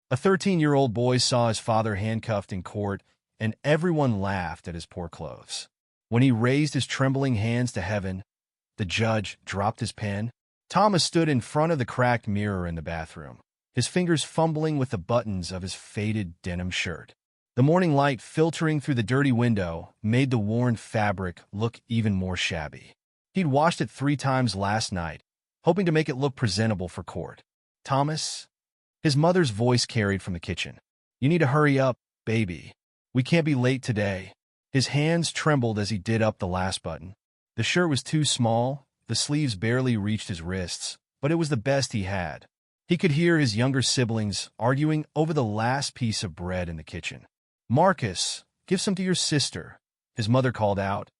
A 13-year-old boy saw his father handcuffed in court, and everyone laughed at his poor clothes. When he raised his trembling hands to heaven, the judge dropped his pen. Thomas stood in front of the cracked mirror in the bathroom, his fingers fumbling with the buttons of his faded denim shirt. The morning light filtering through the dirty window made the worn fabric look even more shabby. He'd washed it 3 times last night, hoping to make it look presentable for court. "Thomas?" His mother's voice carried from the kitchen. "You need to hurry up, baby. We can't be late today." His hands trembled as he did up the last button. The shirt was too small, the sleeves barely reached his wrists, but it was the best he had. He could hear his younger siblings arguing over the last piece of bread in the kitchen. "Marcus, give some to your sister," his mother called out,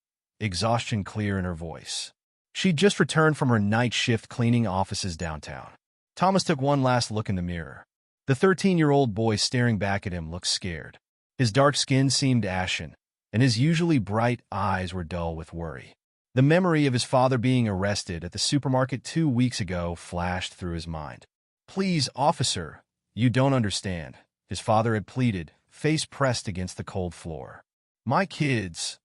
exhaustion clear in her voice. She'd just returned from her night shift cleaning offices downtown. Thomas took one last look in the mirror. The 13-year-old boy staring back at him looked scared. His dark skin seemed ashen, and his usually bright eyes were dull with worry. The memory of his father being arrested at the supermarket 2 weeks ago flashed through his mind. "Please, officer, you don't understand," his father had pleaded, face pressed against the cold floor. "My kids,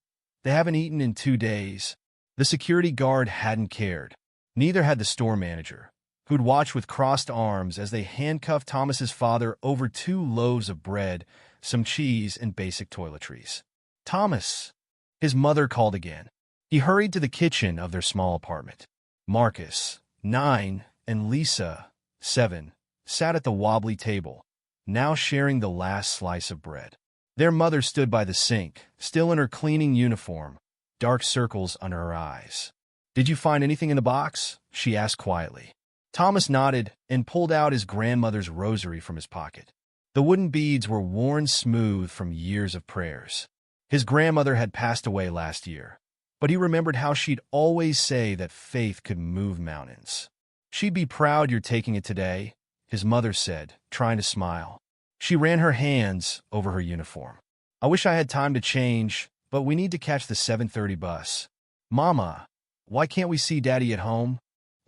they haven't eaten in 2 days." The security guard hadn't cared. Neither had the store manager, who'd watched with crossed arms as they handcuffed Thomas's father over 2 loaves of bread, some cheese, and basic toiletries. "Thomas!" His mother called again. He hurried to the kitchen of their small apartment. Marcus, 9, and Lisa, 7, sat at the wobbly table, now sharing the last slice of bread. Their mother stood by the sink, still in her cleaning uniform, dark circles under her eyes. "Did you find anything in the box?" she asked quietly. Thomas nodded and pulled out his grandmother's rosary from his pocket. The wooden beads were worn smooth from years of prayers. His grandmother had passed away last year, but he remembered how she'd always say that faith could move mountains. "She'd be proud you're taking it today," his mother said, trying to smile. She ran her hands over her uniform. "I wish I had time to change, but we need to catch the 7:30 bus." "Mama, why can't we see Daddy at home?"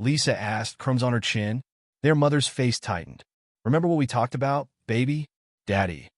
Lisa asked, crumbs on her chin. Their mother's face tightened. "Remember what we talked about, baby? Daddy.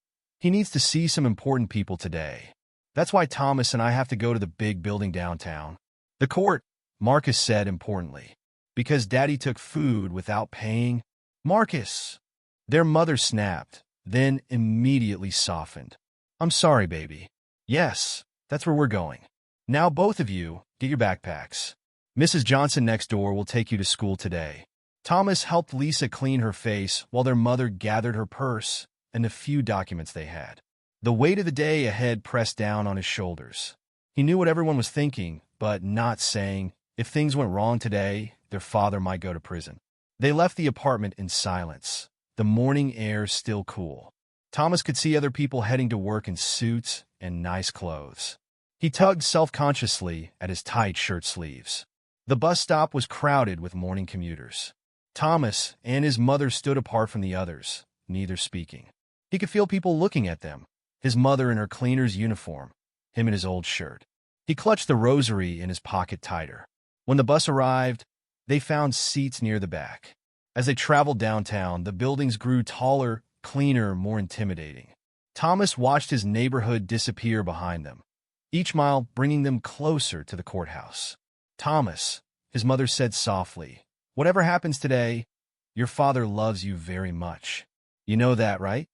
He needs to see some important people today. That's why Thomas and I have to go to the big building downtown." "The court," Marcus said importantly. "Because Daddy took food without paying." "Marcus!" Their mother snapped, then immediately softened. "I'm sorry, baby. Yes, that's where we're going. Now both of you, get your backpacks. Mrs. Johnson next door will take you to school today." Thomas helped Lisa clean her face while their mother gathered her purse and the few documents they had. The weight of the day ahead pressed down on his shoulders. He knew what everyone was thinking, but not saying, if things went wrong today, their father might go to prison. They left the apartment in silence, the morning air still cool. Thomas could see other people heading to work in suits and nice clothes. He tugged self-consciously at his tight shirt sleeves. The bus stop was crowded with morning commuters. Thomas and his mother stood apart from the others, neither speaking. He could feel people looking at them, his mother in her cleaner's uniform, him in his old shirt. He clutched the rosary in his pocket tighter. When the bus arrived, they found seats near the back. As they traveled downtown, the buildings grew taller, cleaner, more intimidating. Thomas watched his neighborhood disappear behind them, each mile bringing them closer to the courthouse. "Thomas," his mother said softly, "whatever happens today, your father loves you very much. You know that, right?"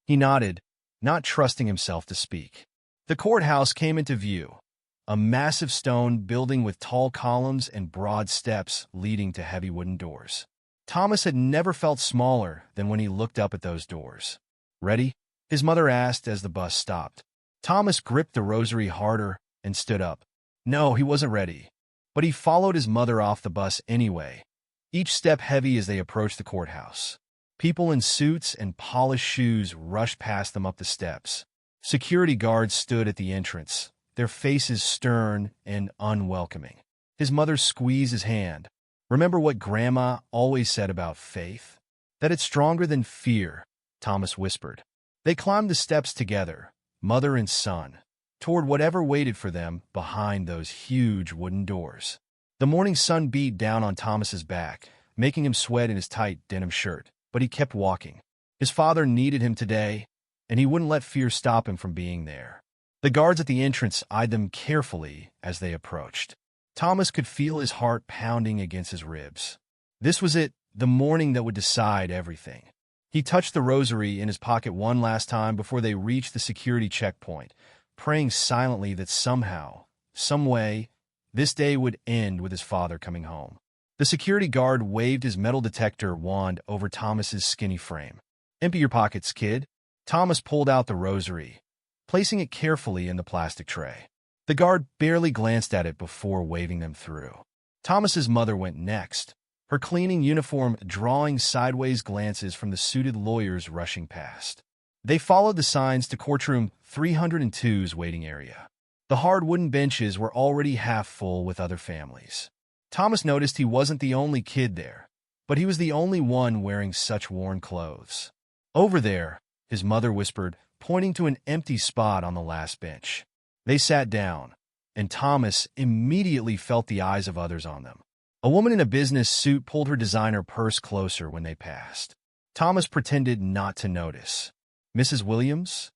He nodded, not trusting himself to speak. The courthouse came into view, a massive stone building with tall columns and broad steps leading to heavy wooden doors. Thomas had never felt smaller than when he looked up at those doors. "Ready?" his mother asked as the bus stopped. Thomas gripped the rosary harder and stood up. No, he wasn't ready. But he followed his mother off the bus anyway, each step heavy as they approached the courthouse. People in suits and polished shoes rushed past them up the steps. Security guards stood at the entrance, their faces stern and unwelcoming. His mother squeezed his hand. "Remember what Grandma always said about faith? That it's stronger than fear," Thomas whispered. They climbed the steps together, mother and son, toward whatever waited for them behind those huge wooden doors. The morning sun beat down on Thomas's back, making him sweat in his tight denim shirt, but he kept walking. His father needed him today, and he wouldn't let fear stop him from being there. The guards at the entrance eyed them carefully as they approached. Thomas could feel his heart pounding against his ribs. This was it, the morning that would decide everything. He touched the rosary in his pocket one last time before they reached the security checkpoint, praying silently that somehow, some way, this day would end with his father coming home. The security guard waved his metal detector wand over Thomas's skinny frame. "Empty your pockets, kid." Thomas pulled out the rosary, placing it carefully in the plastic tray. The guard barely glanced at it before waving them through. Thomas's mother went next, her cleaning uniform drawing sideways glances from the suited lawyers rushing past. They followed the signs to courtroom 302's waiting area. The hard wooden benches were already half full with other families. Thomas noticed he wasn't the only kid there, but he was the only one wearing such worn clothes. "Over there," his mother whispered, pointing to an empty spot on the last bench. They sat down, and Thomas immediately felt the eyes of others on them. A woman in a business suit pulled her designer purse closer when they passed. Thomas pretended not to notice. "Mrs. Williams?"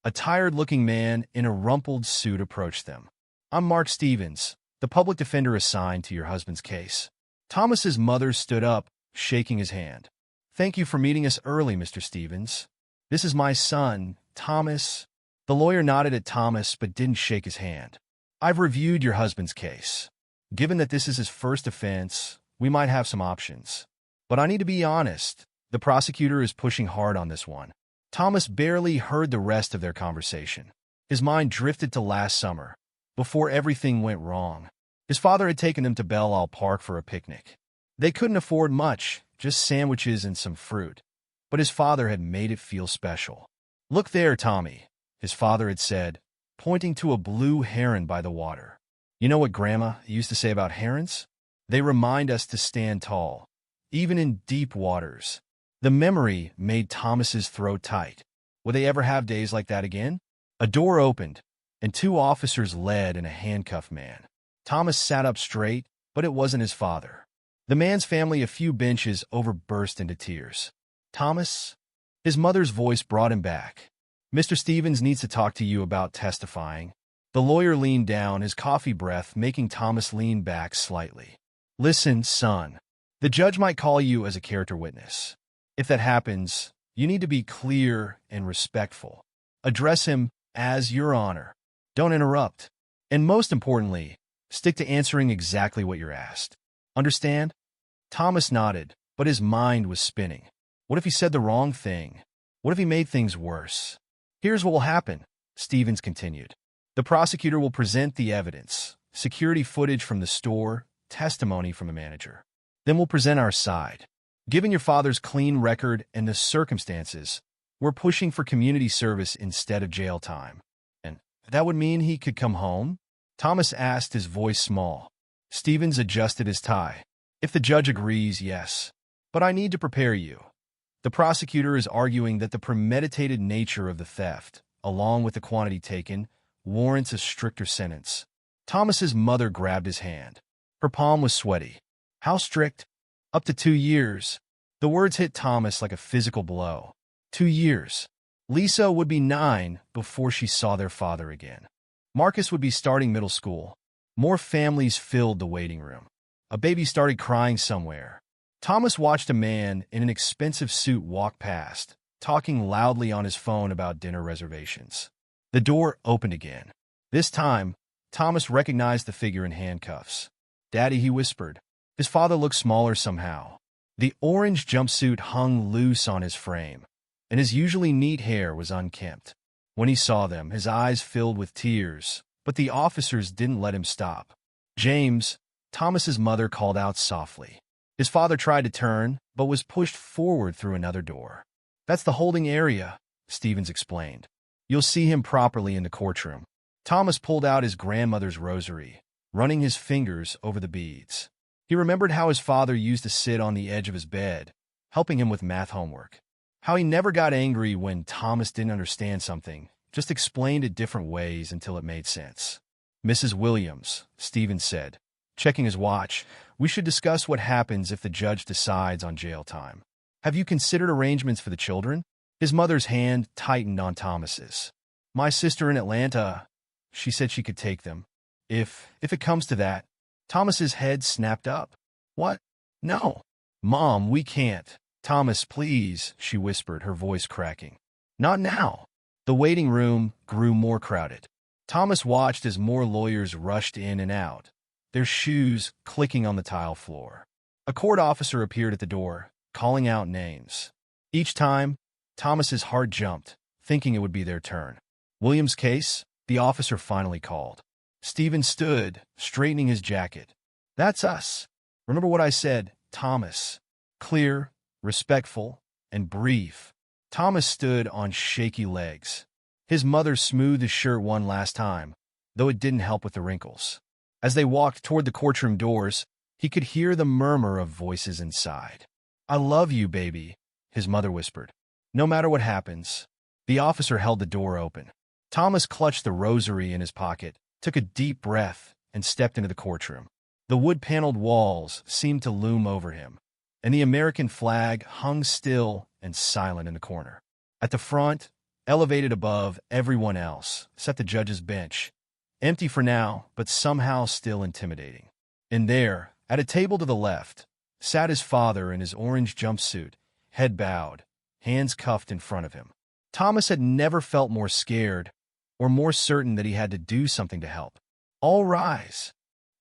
A tired-looking man in a rumpled suit approached them. "I'm Mark Stevens, the public defender assigned to your husband's case." Thomas's mother stood up, shaking his hand. "Thank you for meeting us early, Mr. Stevens. This is my son, Thomas." The lawyer nodded at Thomas but didn't shake his hand. "I've reviewed your husband's case. Given that this is his first offense, we might have some options. But I need to be honest, the prosecutor is pushing hard on this one." Thomas barely heard the rest of their conversation. His mind drifted to last summer, before everything went wrong. His father had taken them to Belle Isle Park for a picnic. They couldn't afford much, just sandwiches and some fruit. But his father had made it feel special. "Look there, Tommy," his father had said, pointing to a blue heron by the water. "You know what Grandma used to say about herons? They remind us to stand tall, even in deep waters." The memory made Thomas's throat tight. Would they ever have days like that again? A door opened, and two officers led in a handcuffed man. Thomas sat up straight, but it wasn't his father. The man's family a few benches over burst into tears. "Thomas?" His mother's voice brought him back. "Mr. Stevens needs to talk to you about testifying." The lawyer leaned down, his coffee breath making Thomas lean back slightly. "Listen, son. The judge might call you as a character witness. If that happens, you need to be clear and respectful. Address him as Your Honor. Don't interrupt. And most importantly, stick to answering exactly what you're asked. Understand?" Thomas nodded, but his mind was spinning. What if he said the wrong thing? What if he made things worse? "Here's what will happen," Stevens continued. "The prosecutor will present the evidence, security footage from the store, testimony from a manager. Then we'll present our side. Given your father's clean record and the circumstances, we're pushing for community service instead of jail time." "And that would mean he could come home?" Thomas asked, his voice small. Stevens adjusted his tie. "If the judge agrees, yes. But I need to prepare you. The prosecutor is arguing that the premeditated nature of the theft, along with the quantity taken, warrants a stricter sentence." Thomas's mother grabbed his hand. Her palm was sweaty. "How strict?" "Up to 2 years." The words hit Thomas like a physical blow. 2 years. Lisa would be 9 before she saw their father again. Marcus would be starting middle school. More families filled the waiting room. A baby started crying somewhere. Thomas watched a man in an expensive suit walk past, talking loudly on his phone about dinner reservations. The door opened again. This time, Thomas recognized the figure in handcuffs. "Daddy," he whispered. His father looked smaller somehow. The orange jumpsuit hung loose on his frame, and his usually neat hair was unkempt. When he saw them, his eyes filled with tears, but the officers didn't let him stop. "James," Thomas's mother called out softly. His father tried to turn, but was pushed forward through another door. "That's the holding area," Stevens explained. "You'll see him properly in the courtroom." Thomas pulled out his grandmother's rosary, running his fingers over the beads. He remembered how his father used to sit on the edge of his bed, helping him with math homework. How he never got angry when Thomas didn't understand something, just explained it different ways until it made sense. "Mrs. Williams," Stevens said, checking his watch, "we should discuss what happens if the judge decides on jail time. Have you considered arrangements for the children?" His mother's hand tightened on Thomas's. My sister in Atlanta, she said she could take them. If it comes to that, Thomas's head snapped up. What? No. Mom, we can't. Thomas, please, she whispered, her voice cracking. Not now. The waiting room grew more crowded. Thomas watched as more lawyers rushed in and out, their shoes clicking on the tile floor. A court officer appeared at the door, calling out names. Each time, Thomas's heart jumped, thinking it would be their turn. Williams' case, the officer finally called. Stephen stood, straightening his jacket. That's us. Remember what I said, Thomas. Clear, respectful, and brief. Thomas stood on shaky legs. His mother smoothed his shirt one last time, though it didn't help with the wrinkles. As they walked toward the courtroom doors, he could hear the murmur of voices inside. I love you, baby, his mother whispered. No matter what happens. The officer held the door open. Thomas clutched the rosary in his pocket, took a deep breath, and stepped into the courtroom. The wood-paneled walls seemed to loom over him, and the American flag hung still and silent in the corner. At the front, elevated above everyone else, sat the judge's bench, empty for now, but somehow still intimidating. And there, at a table to the left, sat his father in his orange jumpsuit, head bowed, hands cuffed in front of him. Thomas had never felt more scared or more certain that he had to do something to help. All rise.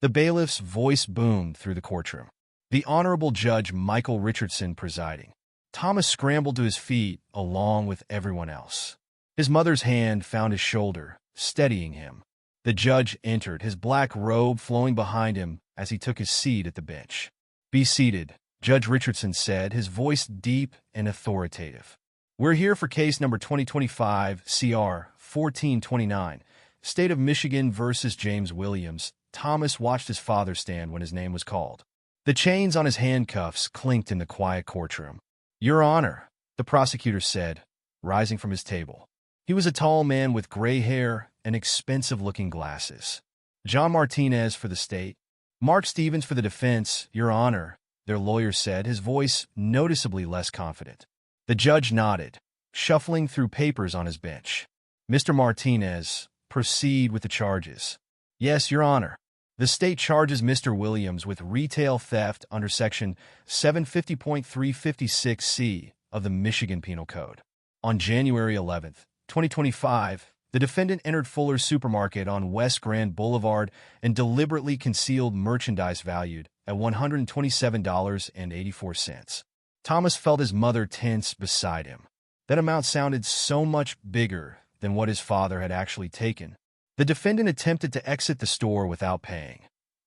The bailiff's voice boomed through the courtroom. The Honorable Judge Michael Richardson presiding. Thomas scrambled to his feet along with everyone else. His mother's hand found his shoulder, steadying him. The judge entered, his black robe flowing behind him as he took his seat at the bench. Be seated, Judge Richardson said, his voice deep and authoritative. We're here for case number 2025 CR 1429, State of Michigan versus James Williams. Thomas watched his father stand when his name was called. The chains on his handcuffs clinked in the quiet courtroom. Your Honor, the prosecutor said, rising from his table. He was a tall man with gray hair and expensive-looking glasses. John Martinez for the state. Mark Stevens for the defense, Your Honor, their lawyer said, his voice noticeably less confident. The judge nodded, shuffling through papers on his bench. Mr. Martinez, proceed with the charges. Yes, Your Honor. The state charges Mr. Williams with retail theft under Section 750.356C of the Michigan Penal Code. On January 11, 2025, the defendant entered Fuller's Supermarket on West Grand Boulevard and deliberately concealed merchandise valued at $127.84. Thomas felt his mother tense beside him. That amount sounded so much bigger than what his father had actually taken. The defendant attempted to exit the store without paying.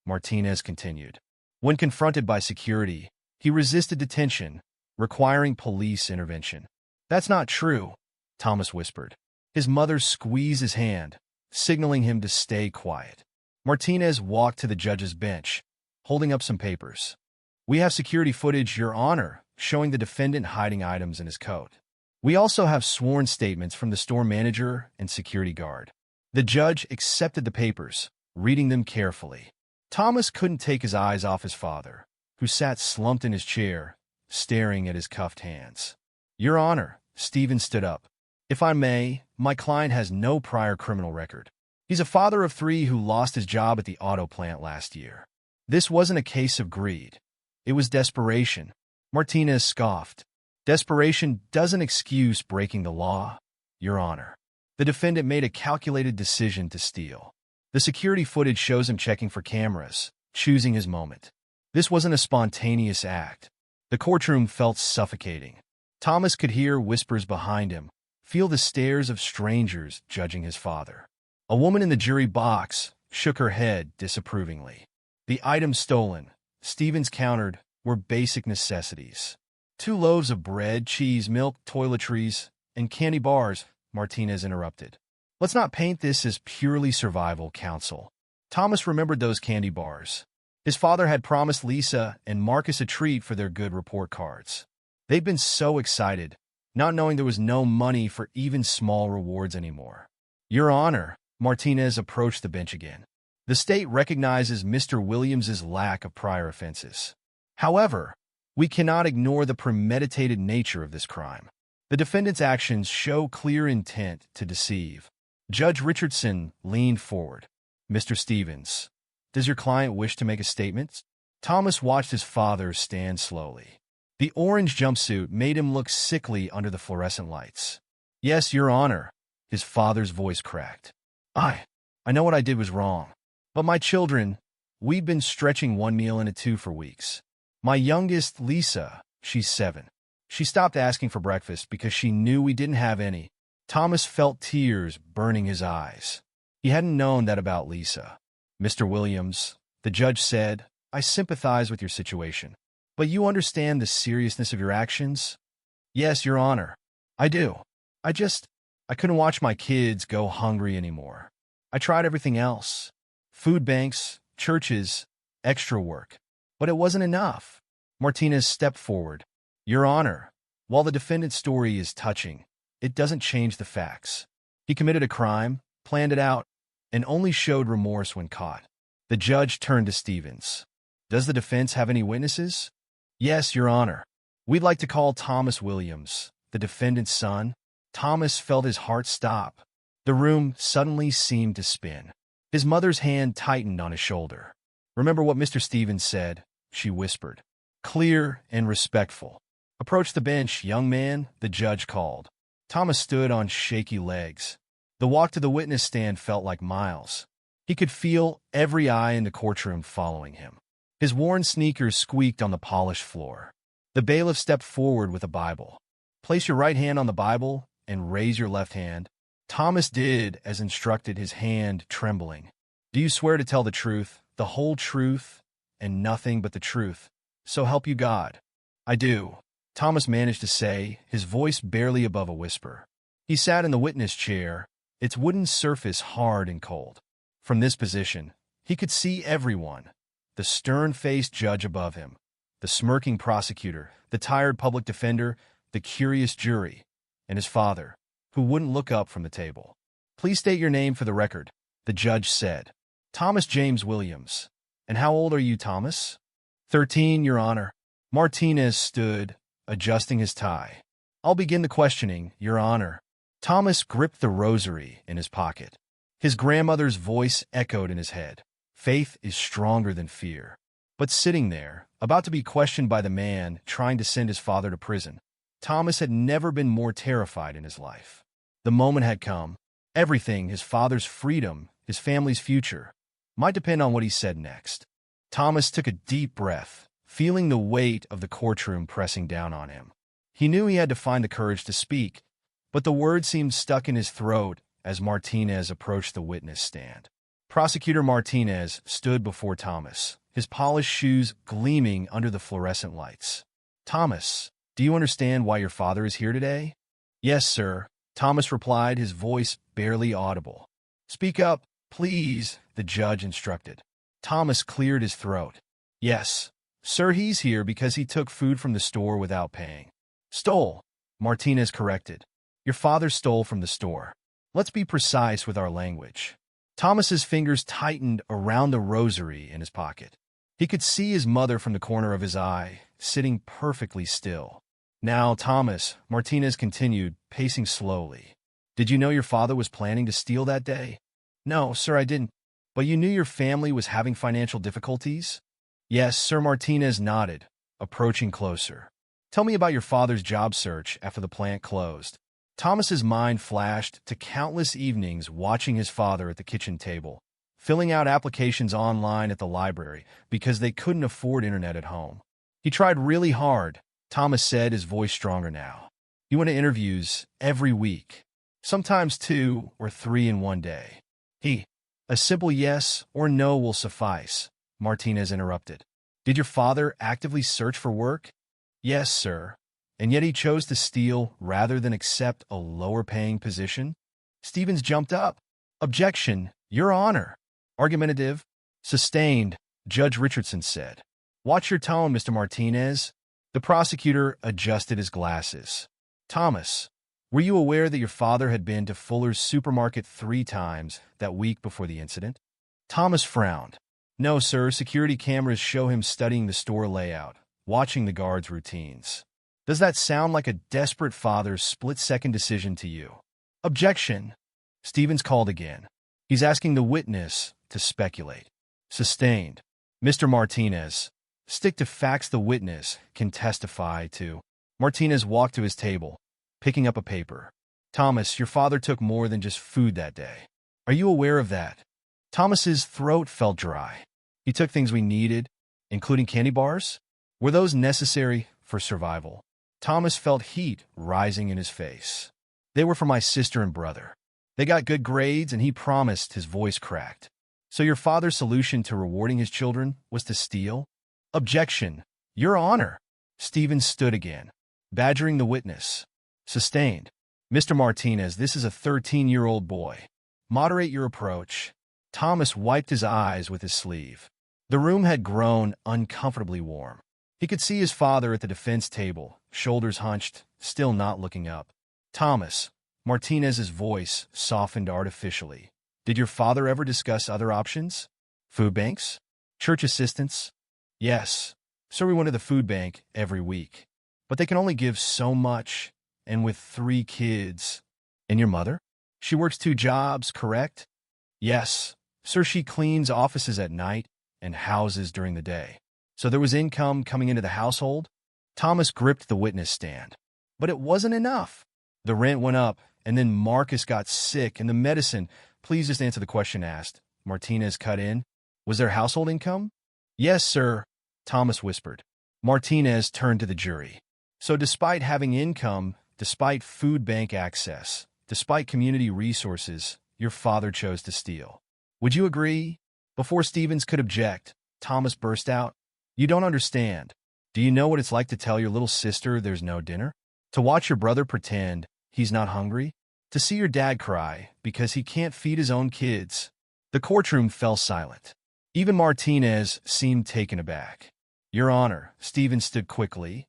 Martinez continued. When confronted by security, he resisted detention, requiring police intervention. That's not true, Thomas whispered. His mother squeezed his hand, signaling him to stay quiet. Martinez walked to the judge's bench, holding up some papers. We have security footage, Your Honor, showing the defendant hiding items in his coat. We also have sworn statements from the store manager and security guard. The judge accepted the papers, reading them carefully. Thomas couldn't take his eyes off his father, who sat slumped in his chair, staring at his cuffed hands. Your Honor, Stevens stood up. If I may, my client has no prior criminal record. He's a father of 3 who lost his job at the auto plant last year. This wasn't a case of greed. It was desperation. Martinez scoffed. Desperation doesn't excuse breaking the law, Your Honor. The defendant made a calculated decision to steal. The security footage shows him checking for cameras, choosing his moment. This wasn't a spontaneous act. The courtroom felt suffocating. Thomas could hear whispers behind him, feel the stares of strangers judging his father. A woman in the jury box shook her head disapprovingly. The items stolen, Stevens countered, were basic necessities. 2 loaves of bread, cheese, milk, toiletries, and candy bars, Martinez interrupted. Let's not paint this as purely survival, counsel. Thomas remembered those candy bars. His father had promised Lisa and Marcus a treat for their good report cards. They'd been so excited, not knowing there was no money for even small rewards anymore. Your Honor, Martinez approached the bench again. The state recognizes Mr. Williams's lack of prior offenses. However, we cannot ignore the premeditated nature of this crime. The defendant's actions show clear intent to deceive. Judge Richardson leaned forward. Mr. Stevens, does your client wish to make a statement? Thomas watched his father stand slowly. The orange jumpsuit made him look sickly under the fluorescent lights. Yes, Your Honor, his father's voice cracked. I know what I did was wrong. But my children, we've been stretching one meal into two for weeks. My youngest, Lisa, she's 7. She stopped asking for breakfast because she knew we didn't have any. Thomas felt tears burning his eyes. He hadn't known that about Lisa. Mr. Williams, the judge said, I sympathize with your situation. But you understand the seriousness of your actions? Yes, Your Honor. I do. I couldn't watch my kids go hungry anymore. I tried everything else. Food banks, churches, extra work. But it wasn't enough. Martinez stepped forward. Your Honor, while the defendant's story is touching, it doesn't change the facts. He committed a crime, planned it out, and only showed remorse when caught. The judge turned to Stevens. Does the defense have any witnesses? Yes, Your Honor. We'd like to call Thomas Williams, the defendant's son. Thomas felt his heart stop. The room suddenly seemed to spin. His mother's hand tightened on his shoulder. Remember what Mr. Stevens said, she whispered. Clear and respectful. Approach the bench, young man, the judge called. Thomas stood on shaky legs. The walk to the witness stand felt like miles. He could feel every eye in the courtroom following him. His worn sneakers squeaked on the polished floor. The bailiff stepped forward with a Bible. Place your right hand on the Bible and raise your left hand. Thomas did as instructed, his hand trembling. Do you swear to tell the truth, the whole truth, and nothing but the truth? So help you God. I do, Thomas managed to say, his voice barely above a whisper. He sat in the witness chair, its wooden surface hard and cold. From this position, he could see everyone. The stern-faced judge above him, the smirking prosecutor, the tired public defender, the curious jury, and his father, who wouldn't look up from the table. Please state your name for the record, the judge said. Thomas James Williams. And how old are you, Thomas? 13, Your Honor. Martinez stood, adjusting his tie. I'll begin the questioning, Your Honor. Thomas gripped the rosary in his pocket. His grandmother's voice echoed in his head. Faith is stronger than fear. But sitting there, about to be questioned by the man trying to send his father to prison, Thomas had never been more terrified in his life. The moment had come. Everything, his father's freedom, his family's future, might depend on what he said next. Thomas took a deep breath, feeling the weight of the courtroom pressing down on him. He knew he had to find the courage to speak, but the words seemed stuck in his throat as Martinez approached the witness stand. Prosecutor Martinez stood before Thomas, his polished shoes gleaming under the fluorescent lights. Thomas, do you understand why your father is here today? Yes, sir, Thomas replied, his voice barely audible. Speak up, please, the judge instructed. Thomas cleared his throat. Yes, sir, he's here because he took food from the store without paying. Stole, Martinez corrected. Your father stole from the store. Let's be precise with our language. Thomas's fingers tightened around the rosary in his pocket. He could see his mother from the corner of his eye, sitting perfectly still. Now, Thomas, Martinez continued, pacing slowly. Did you know your father was planning to steal that day? No, sir, I didn't. But you knew your family was having financial difficulties? Yes, Sir. Martinez nodded, approaching closer. Tell me about your father's job search after the plant closed. Thomas's mind flashed to countless evenings watching his father at the kitchen table, filling out applications online at the library because they couldn't afford internet at home. He tried really hard, Thomas said, his voice stronger now. He went to interviews every week, sometimes 2 or 3 in one day. A simple yes or no will suffice, Martinez interrupted. Did your father actively search for work? Yes, sir. And yet he chose to steal rather than accept a lower-paying position? Stevens jumped up. Objection, Your Honor. Argumentative. Sustained, Judge Richardson said. Watch your tone, Mr. Martinez. The prosecutor adjusted his glasses. Thomas, were you aware that your father had been to Fuller's supermarket 3 times that week before the incident? Thomas frowned. No, sir. Security cameras show him studying the store layout, watching the guards' routines. Does that sound like a desperate father's split-second decision to you? Objection. Stevens called again. He's asking the witness to speculate. Sustained. Mr. Martinez, stick to facts the witness can testify to. Martinez walked to his table, picking up a paper. Thomas, your father took more than just food that day. Are you aware of that? Thomas's throat felt dry. He took things we needed, including candy bars. Were those necessary for survival? Thomas felt heat rising in his face. They were for my sister and brother. They got good grades, and he promised. His voice cracked. So your father's solution to rewarding his children was to steal? Objection. Your Honor. Stevens stood again, badgering the witness. Sustained. Mr. Martinez, this is a 13-year-old boy. Moderate your approach. Thomas wiped his eyes with his sleeve. The room had grown uncomfortably warm. He could see his father at the defense table, shoulders hunched, still not looking up. Thomas. Martinez's voice softened artificially. Did your father ever discuss other options? Food banks? Church assistance? Yes. Sir, we went to the food bank every week. But they can only give so much, and with 3 kids. And your mother? She works 2 jobs, correct? Yes. Sir, she cleans offices at night and houses during the day. So there was income coming into the household? Thomas gripped the witness stand. But it wasn't enough. The rent went up, and then Marcus got sick, and the medicine. Please just answer the question asked. Martinez cut in. Was there household income? Yes, sir, Thomas whispered. Martinez turned to the jury. So despite having income, despite food bank access, despite community resources, your father chose to steal. Would you agree? Before Stevens could object, Thomas burst out. You don't understand. Do you know what it's like to tell your little sister there's no dinner? To watch your brother pretend he's not hungry? To see your dad cry because he can't feed his own kids? The courtroom fell silent. Even Martinez seemed taken aback. Your Honor, Stevens stood quickly.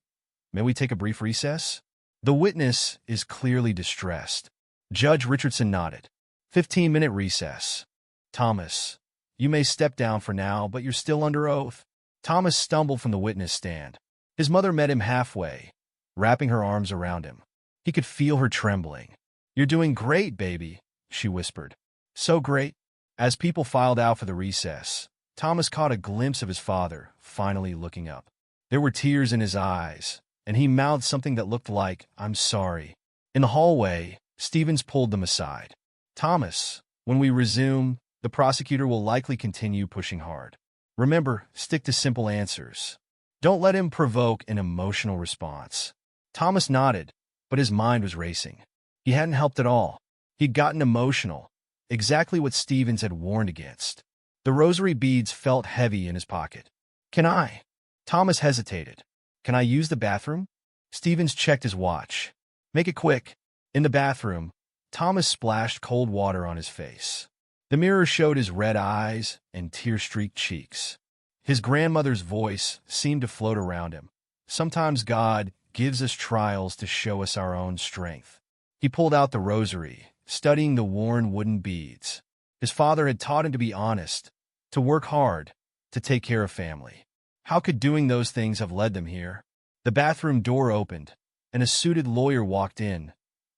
May we take a brief recess? The witness is clearly distressed. Judge Richardson nodded. 15-minute recess. Thomas, you may step down for now, but you're still under oath. Thomas stumbled from the witness stand. His mother met him halfway, wrapping her arms around him. He could feel her trembling. You're doing great, baby, she whispered. So great. As people filed out for the recess, Thomas caught a glimpse of his father, finally looking up. There were tears in his eyes, and he mouthed something that looked like, I'm sorry. In the hallway, Stevens pulled them aside. Thomas, when we resume, the prosecutor will likely continue pushing hard. Remember, stick to simple answers. Don't let him provoke an emotional response. Thomas nodded, but his mind was racing. He hadn't helped at all. He'd gotten emotional, exactly what Stevens had warned against. The rosary beads felt heavy in his pocket. Can I? Thomas hesitated. Can I use the bathroom? Stevens checked his watch. Make it quick. In the bathroom, Thomas splashed cold water on his face. The mirror showed his red eyes and tear-streaked cheeks. His grandmother's voice seemed to float around him. Sometimes God gives us trials to show us our own strength. He pulled out the rosary, studying the worn wooden beads. His father had taught him to be honest, to work hard, to take care of family. How could doing those things have led them here? The bathroom door opened, and a suited lawyer walked in,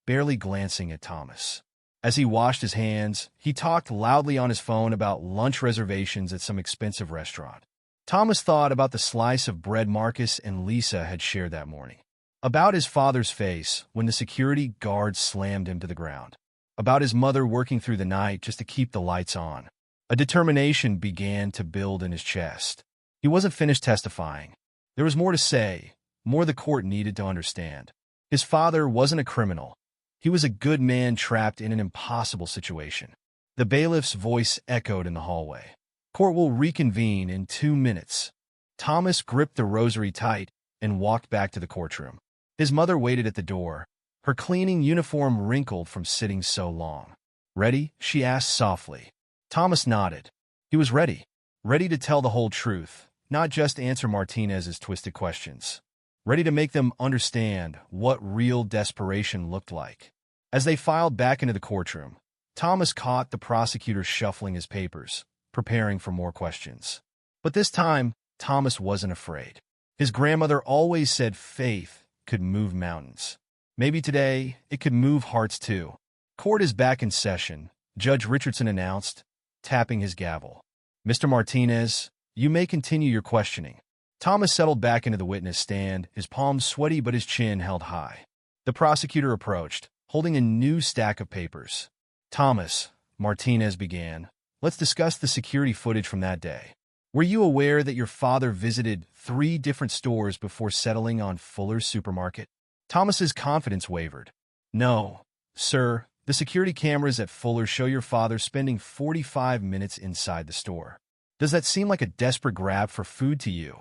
barely glancing at Thomas. As he washed his hands, he talked loudly on his phone about lunch reservations at some expensive restaurant. Thomas thought about the slice of bread Marcus and Lisa had shared that morning. About his father's face when the security guard slammed him to the ground. About his mother working through the night just to keep the lights on. A determination began to build in his chest. He wasn't finished testifying. There was more to say, more the court needed to understand. His father wasn't a criminal. He was a good man trapped in an impossible situation. The bailiff's voice echoed in the hallway. Court will reconvene in 2 minutes. Thomas gripped the rosary tight and walked back to the courtroom. His mother waited at the door, her cleaning uniform wrinkled from sitting so long. Ready? She asked softly. Thomas nodded. He was ready. Ready to tell the whole truth, not just answer Martinez's twisted questions. Ready to make them understand what real desperation looked like. As they filed back into the courtroom, Thomas caught the prosecutor shuffling his papers, preparing for more questions. But this time, Thomas wasn't afraid. His grandmother always said faith could move mountains. Maybe today, it could move hearts too. Court is back in session, Judge Richardson announced, tapping his gavel. Mr. Martinez, you may continue your questioning. Thomas settled back into the witness stand, his palms sweaty but his chin held high. The prosecutor approached, holding a new stack of papers. Thomas, Martinez began, let's discuss the security footage from that day. Were you aware that your father visited 3 different stores before settling on Fuller's supermarket? Thomas's confidence wavered. No, sir, the security cameras at Fuller show your father spending 45 minutes inside the store. Does that seem like a desperate grab for food to you?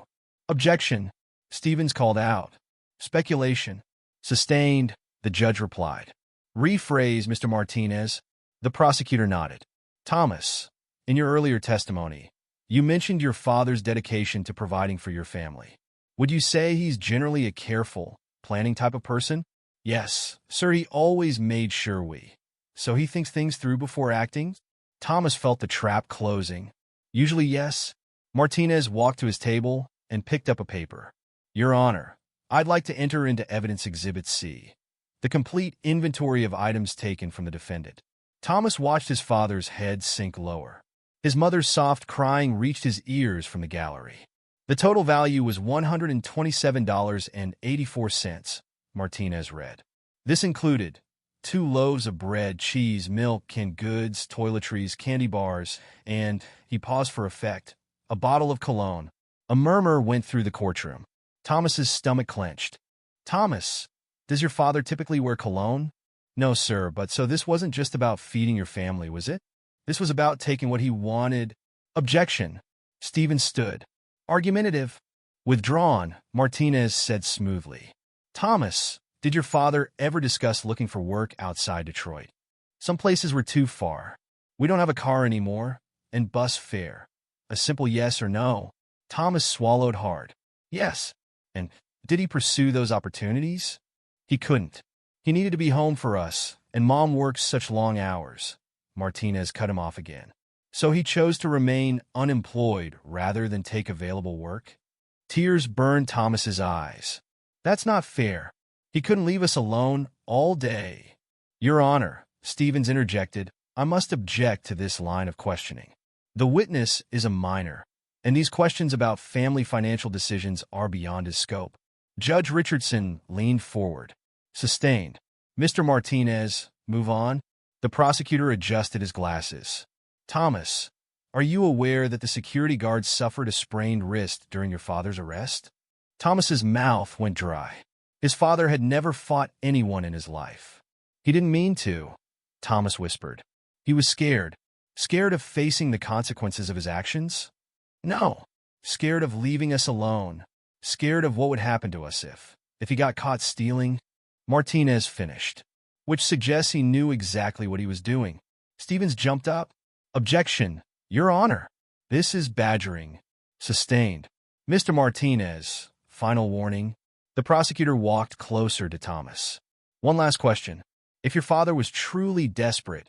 Objection, Stevens called out. Speculation. Sustained, the judge replied. Rephrase, Mr. Martinez. The prosecutor nodded. Thomas, in your earlier testimony, you mentioned your father's dedication to providing for your family. Would you say he's generally a careful, planning type of person? Yes, sir, he always made sure we. So he thinks things through before acting? Thomas felt the trap closing. Usually yes. Martinez walked to his table and picked up a paper. Your Honor, I'd like to enter into Evidence Exhibit C, the complete inventory of items taken from the defendant. Thomas watched his father's head sink lower. His mother's soft crying reached his ears from the gallery. The total value was $127.84, Martinez read. This included 2 loaves of bread, cheese, milk, canned goods, toiletries, candy bars, and, he paused for effect, a bottle of cologne. A murmur went through the courtroom. Thomas's stomach clenched. Thomas, does your father typically wear cologne? No, sir, but so this wasn't just about feeding your family, was it? This was about taking what he wanted. Objection. Stevens stood. Argumentative. Withdrawn, Martinez said smoothly. Thomas, did your father ever discuss looking for work outside Detroit? Some places were too far. We don't have a car anymore, and bus fare. A simple yes or no. Thomas swallowed hard. Yes. And did he pursue those opportunities? He couldn't. He needed to be home for us, and Mom works such long hours. Martinez cut him off again. So he chose to remain unemployed rather than take available work? Tears burned Thomas's eyes. That's not fair. He couldn't leave us alone all day. Your Honor, Stevens interjected, I must object to this line of questioning. The witness is a minor, and these questions about family financial decisions are beyond his scope. Judge Richardson leaned forward. Sustained. Mr. Martinez, move on. The prosecutor adjusted his glasses. Thomas, are you aware that the security guard suffered a sprained wrist during your father's arrest? Thomas's mouth went dry. His father had never fought anyone in his life. He didn't mean to, Thomas whispered. He was scared. Scared of facing the consequences of his actions? No. Scared of leaving us alone. Scared of what would happen to us if he got caught stealing. Martinez finished, which suggests he knew exactly what he was doing. Stevens jumped up. Objection, Your Honor. This is badgering. Sustained. Mr. Martinez, final warning. The prosecutor walked closer to Thomas. One last question. If your father was truly desperate,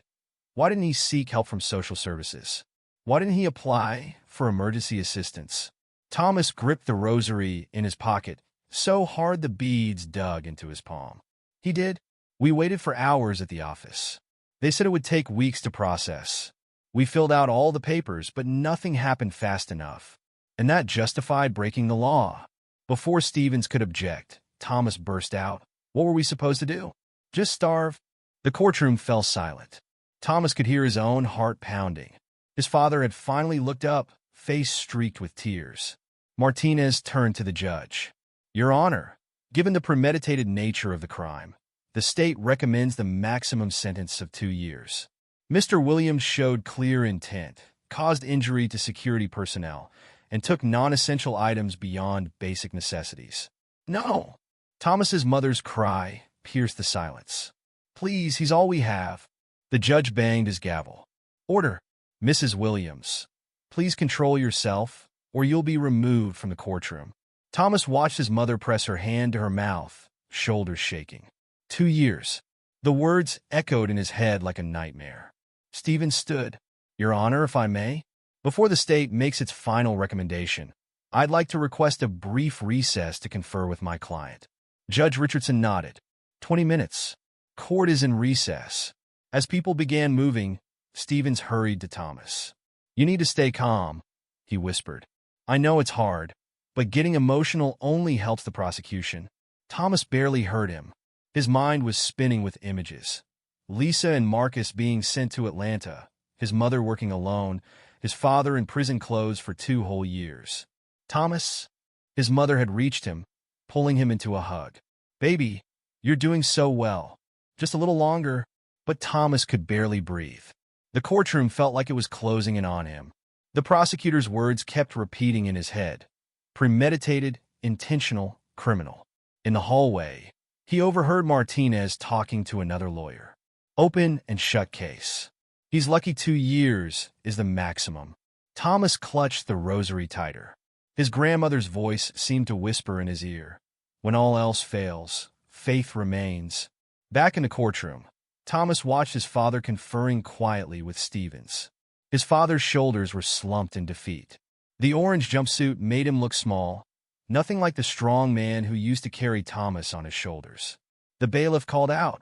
why didn't he seek help from social services? Why didn't he apply for emergency assistance? Thomas gripped the rosary in his pocket so hard the beads dug into his palm. He did. We waited for hours at the office. They said it would take weeks to process. We filled out all the papers, but nothing happened fast enough. And that justified breaking the law. Before Stevens could object, Thomas burst out. What were we supposed to do? Just starve? The courtroom fell silent. Thomas could hear his own heart pounding. His father had finally looked up, face streaked with tears. Martinez turned to the judge. Your Honor, given the premeditated nature of the crime, the state recommends the maximum sentence of 2 years. Mr. Williams showed clear intent, caused injury to security personnel, and took non-essential items beyond basic necessities. No! Thomas's mother's cry pierced the silence. Please, he's all we have. The judge banged his gavel. Order. Mrs. Williams, please control yourself, or you'll be removed from the courtroom. Thomas watched his mother press her hand to her mouth, shoulders shaking. 2 years. The words echoed in his head like a nightmare. Stevens stood. Your Honor, if I may, before the state makes its final recommendation, I'd like to request a brief recess to confer with my client. Judge Richardson nodded. 20 minutes. Court is in recess. As people began moving, Stevens hurried to Thomas. You need to stay calm, he whispered. I know it's hard, but getting emotional only helps the prosecution. Thomas barely heard him. His mind was spinning with images. Lisa and Marcus being sent to Atlanta, his mother working alone, his father in prison clothes for 2 whole years. Thomas? His mother had reached him, pulling him into a hug. Baby, you're doing so well. Just a little longer. But Thomas could barely breathe. The courtroom felt like it was closing in on him. The prosecutor's words kept repeating in his head. Premeditated, intentional, criminal. In the hallway, he overheard Martinez talking to another lawyer. Open and shut case. He's lucky 2 years is the maximum. Thomas clutched the rosary tighter. His grandmother's voice seemed to whisper in his ear. When all else fails, faith remains. Back in the courtroom, Thomas watched his father conferring quietly with Stevens. His father's shoulders were slumped in defeat. The orange jumpsuit made him look small, nothing like the strong man who used to carry Thomas on his shoulders. The bailiff called out,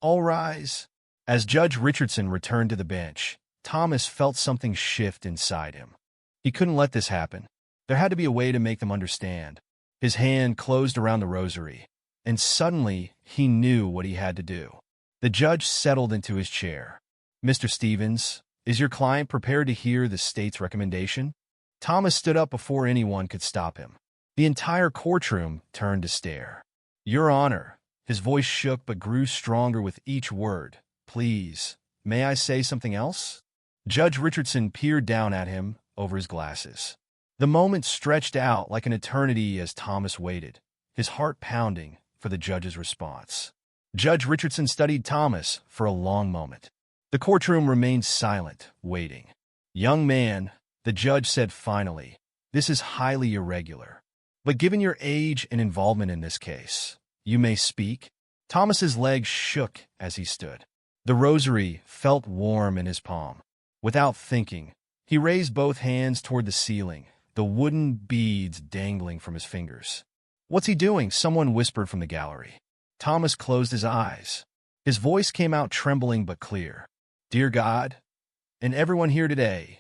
All rise. As Judge Richardson returned to the bench, Thomas felt something shift inside him. He couldn't let this happen. There had to be a way to make them understand. His hand closed around the rosary, and suddenly he knew what he had to do. The judge settled into his chair. Mr. Stevens, is your client prepared to hear the state's recommendation? Thomas stood up before anyone could stop him. The entire courtroom turned to stare. Your Honor, his voice shook but grew stronger with each word. Please, may I say something else? Judge Richardson peered down at him over his glasses. The moment stretched out like an eternity as Thomas waited, his heart pounding for the judge's response. Judge Richardson studied Thomas for a long moment. The courtroom remained silent, waiting. Young man, the judge said finally, this is highly irregular. But given your age and involvement in this case, you may speak. Thomas's legs shook as he stood. The rosary felt warm in his palm. Without thinking, he raised both hands toward the ceiling, the wooden beads dangling from his fingers. What's he doing? Someone whispered from the gallery. Thomas closed his eyes. His voice came out trembling but clear. Dear God, and everyone here today,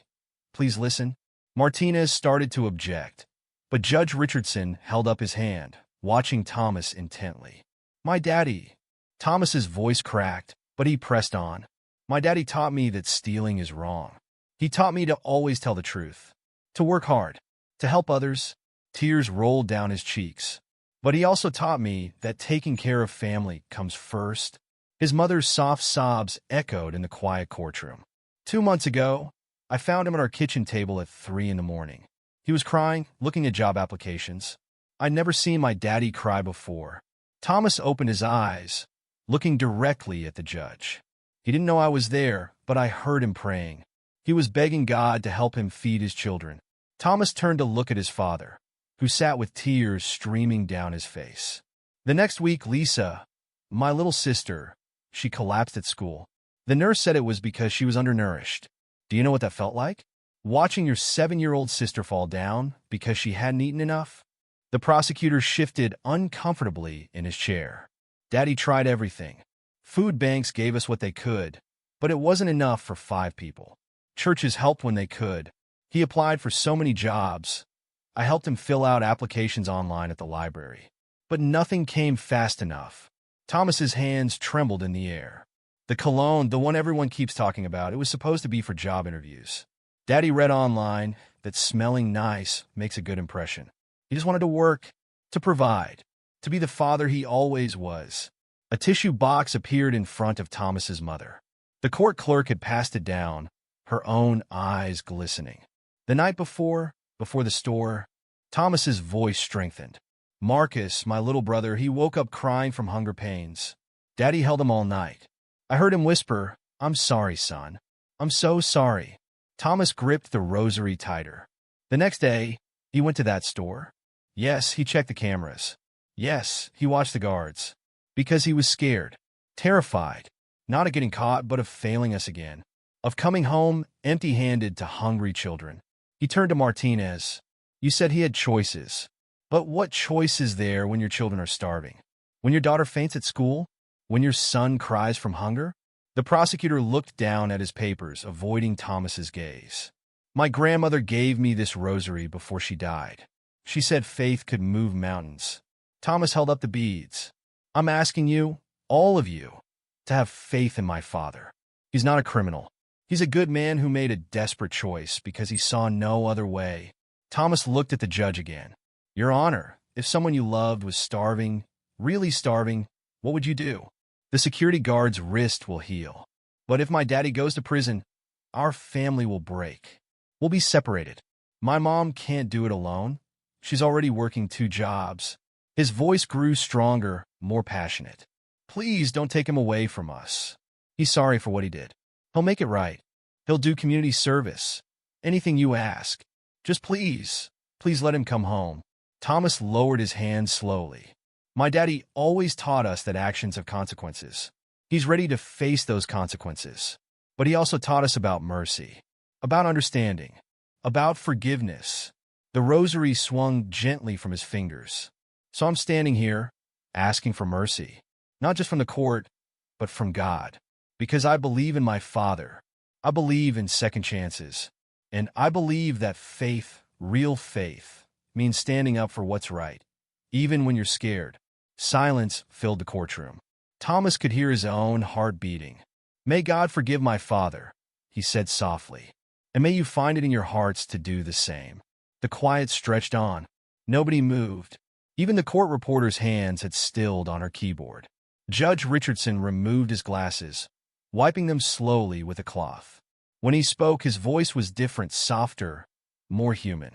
please listen. Martinez started to object, but Judge Richardson held up his hand, watching Thomas intently. My daddy. Thomas's voice cracked, but he pressed on. My daddy taught me that stealing is wrong. He taught me to always tell the truth, to work hard, to help others. Tears rolled down his cheeks. But he also taught me that taking care of family comes first. His mother's soft sobs echoed in the quiet courtroom. 2 months ago, I found him at our kitchen table at 3 in the morning. He was crying, looking at job applications. I'd never seen my daddy cry before. Thomas opened his eyes, looking directly at the judge. He didn't know I was there, but I heard him praying. He was begging God to help him feed his children. Thomas turned to look at his father, who sat with tears streaming down his face. The next week, Lisa, my little sister, she collapsed at school. The nurse said it was because she was undernourished. Do you know what that felt like? Watching your 7-year-old sister fall down because she hadn't eaten enough? The prosecutor shifted uncomfortably in his chair. Daddy tried everything. Food banks gave us what they could, but it wasn't enough for 5 people. Churches helped when they could. He applied for so many jobs. I helped him fill out applications online at the library. But nothing came fast enough. Thomas's hands trembled in the air. The cologne, the one everyone keeps talking about, it was supposed to be for job interviews. Daddy read online that smelling nice makes a good impression. He just wanted to work, to provide, to be the father he always was. A tissue box appeared in front of Thomas's mother. The court clerk had passed it down, her own eyes glistening. The night before the store, Thomas's voice strengthened. Marcus, my little brother, he woke up crying from hunger pains. Daddy held him all night. I heard him whisper, I'm sorry, son. I'm so sorry. Thomas gripped the rosary tighter. The next day, he went to that store. Yes, he checked the cameras. Yes, he watched the guards. Because he was scared, terrified, not of getting caught, but of failing us again, of coming home empty-handed to hungry children. He turned to Martinez. You said he had choices. But what choice is there when your children are starving? When your daughter faints at school? When your son cries from hunger? The prosecutor looked down at his papers, avoiding Thomas's gaze. My grandmother gave me this rosary before she died. She said faith could move mountains. Thomas held up the beads. I'm asking you, all of you, to have faith in my father. He's not a criminal. He's a good man who made a desperate choice because he saw no other way. Thomas looked at the judge again. Your Honor, if someone you loved was starving, really starving, what would you do? The security guard's wrist will heal. But if my daddy goes to prison, our family will break. We'll be separated. My mom can't do it alone. She's already working 2 jobs. His voice grew stronger, more passionate. Please don't take him away from us. He's sorry for what he did. He'll make it right. He'll do community service. Anything you ask. Just please let him come home. Thomas lowered his hand slowly. My daddy always taught us that actions have consequences. He's ready to face those consequences. But he also taught us about mercy, about understanding, about forgiveness. The rosary swung gently from his fingers. So I'm standing here, asking for mercy, not just from the court, but from God. Because I believe in my Father. I believe in second chances. And I believe that faith, real faith, means standing up for what's right, even when you're scared. Silence filled the courtroom. Thomas could hear his own heart beating. May God forgive my father, he said softly, and may you find it in your hearts to do the same. The quiet stretched on. Nobody moved. Even the court reporter's hands had stilled on her keyboard. Judge Richardson removed his glasses, wiping them slowly with a cloth. When he spoke, his voice was different, softer, more human.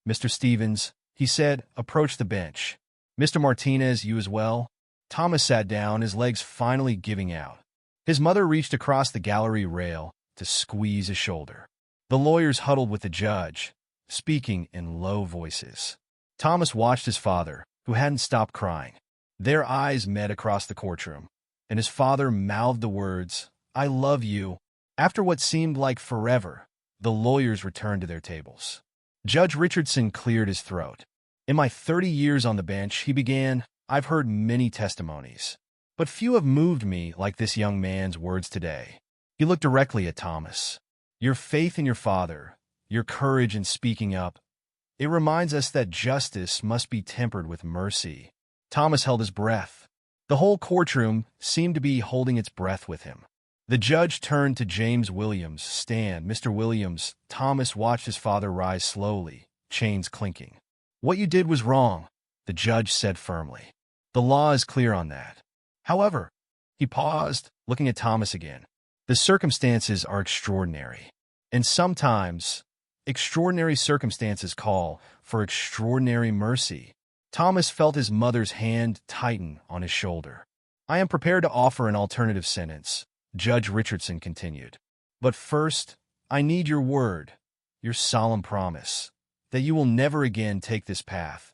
Mr. Stevens, he said, approach the bench. Mr. Martinez, you as well? Thomas sat down, his legs finally giving out. His mother reached across the gallery rail to squeeze his shoulder. The lawyers huddled with the judge, speaking in low voices. Thomas watched his father, who hadn't stopped crying. Their eyes met across the courtroom, and his father mouthed the words, I love you. After what seemed like forever, the lawyers returned to their tables. Judge Richardson cleared his throat. In my 30 years on the bench, he began, I've heard many testimonies, but few have moved me like this young man's words today. He looked directly at Thomas. Your faith in your father, your courage in speaking up, it reminds us that justice must be tempered with mercy. Thomas held his breath. The whole courtroom seemed to be holding its breath with him. The judge turned to James Williams. Stand, Mr. Williams. Thomas watched his father rise slowly, chains clinking. What you did was wrong, the judge said firmly. The law is clear on that. However, he paused, looking at Thomas again. The circumstances are extraordinary. And sometimes, extraordinary circumstances call for extraordinary mercy. Thomas felt his mother's hand tighten on his shoulder. I am prepared to offer an alternative sentence, Judge Richardson continued. But first, I need your word, your solemn promise, that you will never again take this path,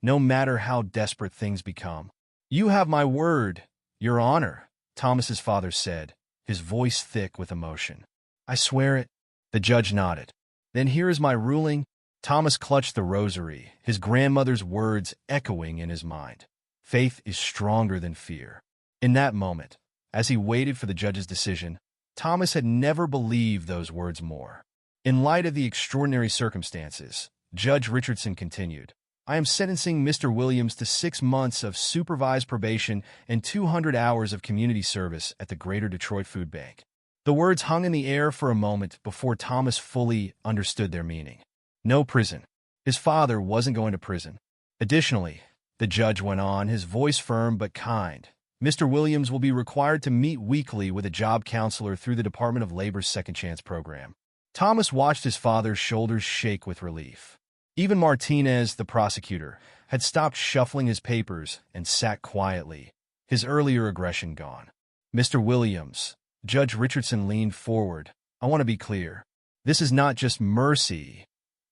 no matter how desperate things become. You have my word, Your Honor, Thomas's father said, his voice thick with emotion. I swear it. The judge nodded. Then here is my ruling. Thomas clutched the rosary, his grandmother's words echoing in his mind. Faith is stronger than fear. In that moment, as he waited for the judge's decision, Thomas had never believed those words more. In light of the extraordinary circumstances, Judge Richardson continued, I am sentencing Mr. Williams to 6 months of supervised probation and 200 hours of community service at the Greater Detroit Food Bank. The words hung in the air for a moment before Thomas fully understood their meaning. No prison. His father wasn't going to prison. Additionally, the judge went on, his voice firm but kind. Mr. Williams will be required to meet weekly with a job counselor through the Department of Labor's Second Chance program. Thomas watched his father's shoulders shake with relief. Even Martinez, the prosecutor, had stopped shuffling his papers and sat quietly, his earlier aggression gone. Mr. Williams, Judge Richardson leaned forward. I want to be clear. This is not just mercy.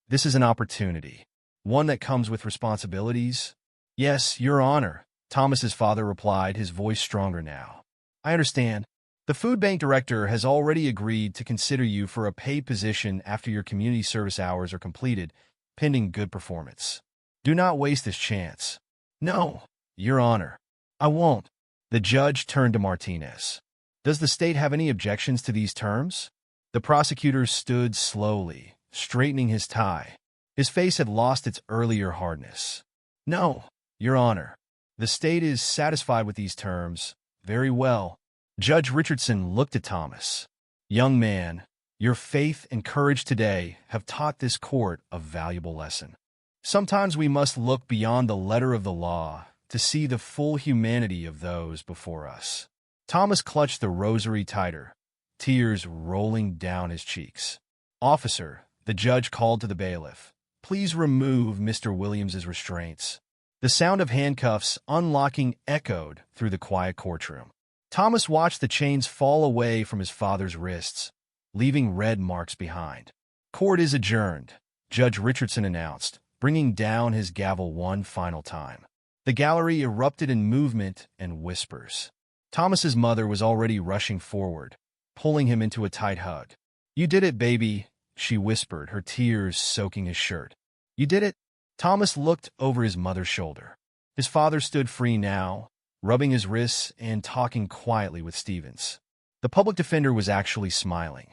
This is an opportunity, one that comes with responsibilities. Yes, Your Honor, Thomas's father replied, his voice stronger now. I understand. The food bank director has already agreed to consider you for a paid position after your community service hours are completed, pending good performance. Do not waste this chance. No, Your Honor. I won't. The judge turned to Martinez. Does the state have any objections to these terms? The prosecutor stood slowly, straightening his tie. His face had lost its earlier hardness. No, Your Honor. The state is satisfied with these terms. Very well. Judge Richardson looked at Thomas. Young man, your faith and courage today have taught this court a valuable lesson. Sometimes we must look beyond the letter of the law to see the full humanity of those before us. Thomas clutched the rosary tighter, tears rolling down his cheeks. Officer, the judge called to the bailiff, please remove Mr. Williams's restraints. The sound of handcuffs unlocking echoed through the quiet courtroom. Thomas watched the chains fall away from his father's wrists, leaving red marks behind. Court is adjourned, Judge Richardson announced, bringing down his gavel one final time. The gallery erupted in movement and whispers. Thomas's mother was already rushing forward, pulling him into a tight hug. You did it, baby, she whispered, her tears soaking his shirt. You did it? Thomas looked over his mother's shoulder. His father stood free now, rubbing his wrists and talking quietly with Stevens. The public defender was actually smiling.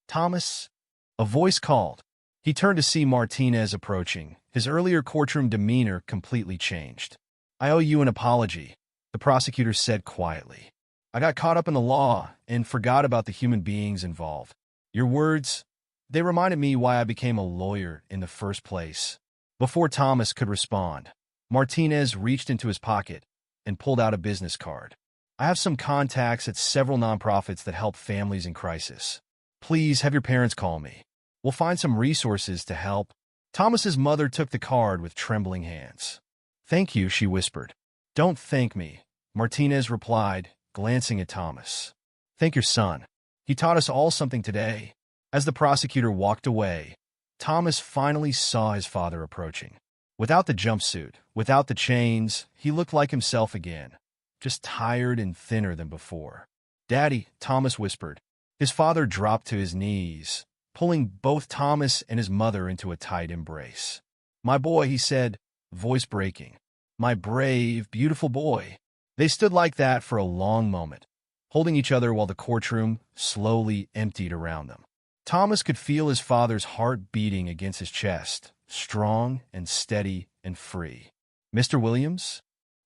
Thomas? A voice called. He turned to see Martinez approaching. His earlier courtroom demeanor completely changed. I owe you an apology, the prosecutor said quietly. I got caught up in the law and forgot about the human beings involved. Your words, they reminded me why I became a lawyer in the first place. Before Thomas could respond, Martinez reached into his pocket and pulled out a business card. I have some contacts at several nonprofits that help families in crisis. Please have your parents call me. We'll find some resources to help. Thomas's mother took the card with trembling hands. Thank you, she whispered. Don't thank me, Martinez replied, glancing at Thomas. Thank your son. He taught us all something today. As the prosecutor walked away, Thomas finally saw his father approaching. Without the jumpsuit, without the chains, he looked like himself again, just tired and thinner than before. Daddy, Thomas whispered. His father dropped to his knees, pulling both Thomas and his mother into a tight embrace. My boy, he said, voice breaking. My brave, beautiful boy. They stood like that for a long moment, holding each other while the courtroom slowly emptied around them. Thomas could feel his father's heart beating against his chest, strong and steady and free. Mr. Williams?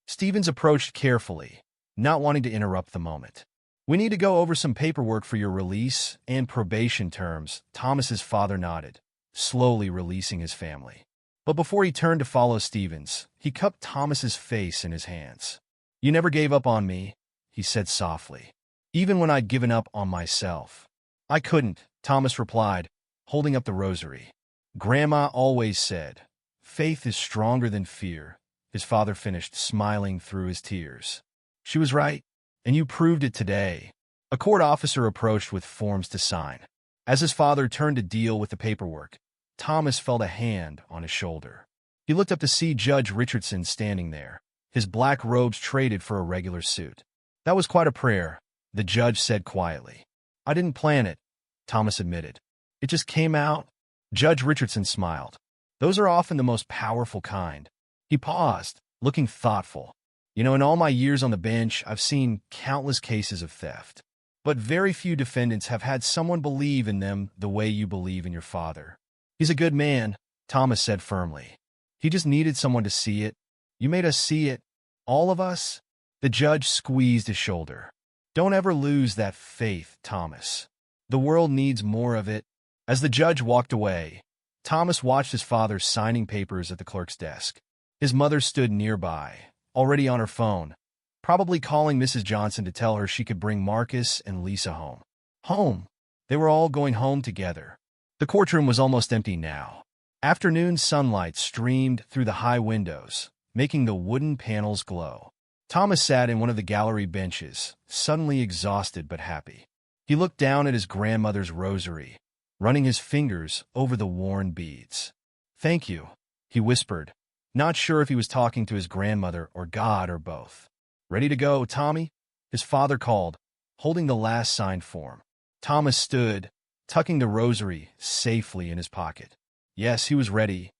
Stevens approached carefully, not wanting to interrupt the moment. We need to go over some paperwork for your release and probation terms, Thomas's father nodded, slowly releasing his family. But before he turned to follow Stevens, he cupped Thomas's face in his hands. You never gave up on me, he said softly, even when I'd given up on myself. I couldn't, Thomas replied, holding up the rosary. Grandma always said, faith is stronger than fear, his father finished, smiling through his tears. She was right, and you proved it today. A court officer approached with forms to sign. As his father turned to deal with the paperwork, Thomas felt a hand on his shoulder. He looked up to see Judge Richardson standing there, his black robes traded for a regular suit. That was quite a prayer, the judge said quietly. I didn't plan it, Thomas admitted. It just came out. Judge Richardson smiled. Those are often the most powerful kind. He paused, looking thoughtful. You know, in all my years on the bench, I've seen countless cases of theft. But very few defendants have had someone believe in them the way you believe in your father. He's a good man, Thomas said firmly. He just needed someone to see it. You made us see it. All of us. The judge squeezed his shoulder. Don't ever lose that faith, Thomas. The world needs more of it. As the judge walked away, Thomas watched his father signing papers at the clerk's desk. His mother stood nearby, already on her phone, probably calling Mrs. Johnson to tell her she could bring Marcus and Lisa home. Home. They were all going home together. The courtroom was almost empty now. Afternoon sunlight streamed through the high windows, making the wooden panels glow. Thomas sat in one of the gallery benches, suddenly exhausted but happy. He looked down at his grandmother's rosary, running his fingers over the worn beads. Thank you, he whispered, not sure if he was talking to his grandmother or God or both. Ready to go, Tommy? His father called, holding the last signed form. Thomas stood, tucking the rosary safely in his pocket. Yes, he was ready.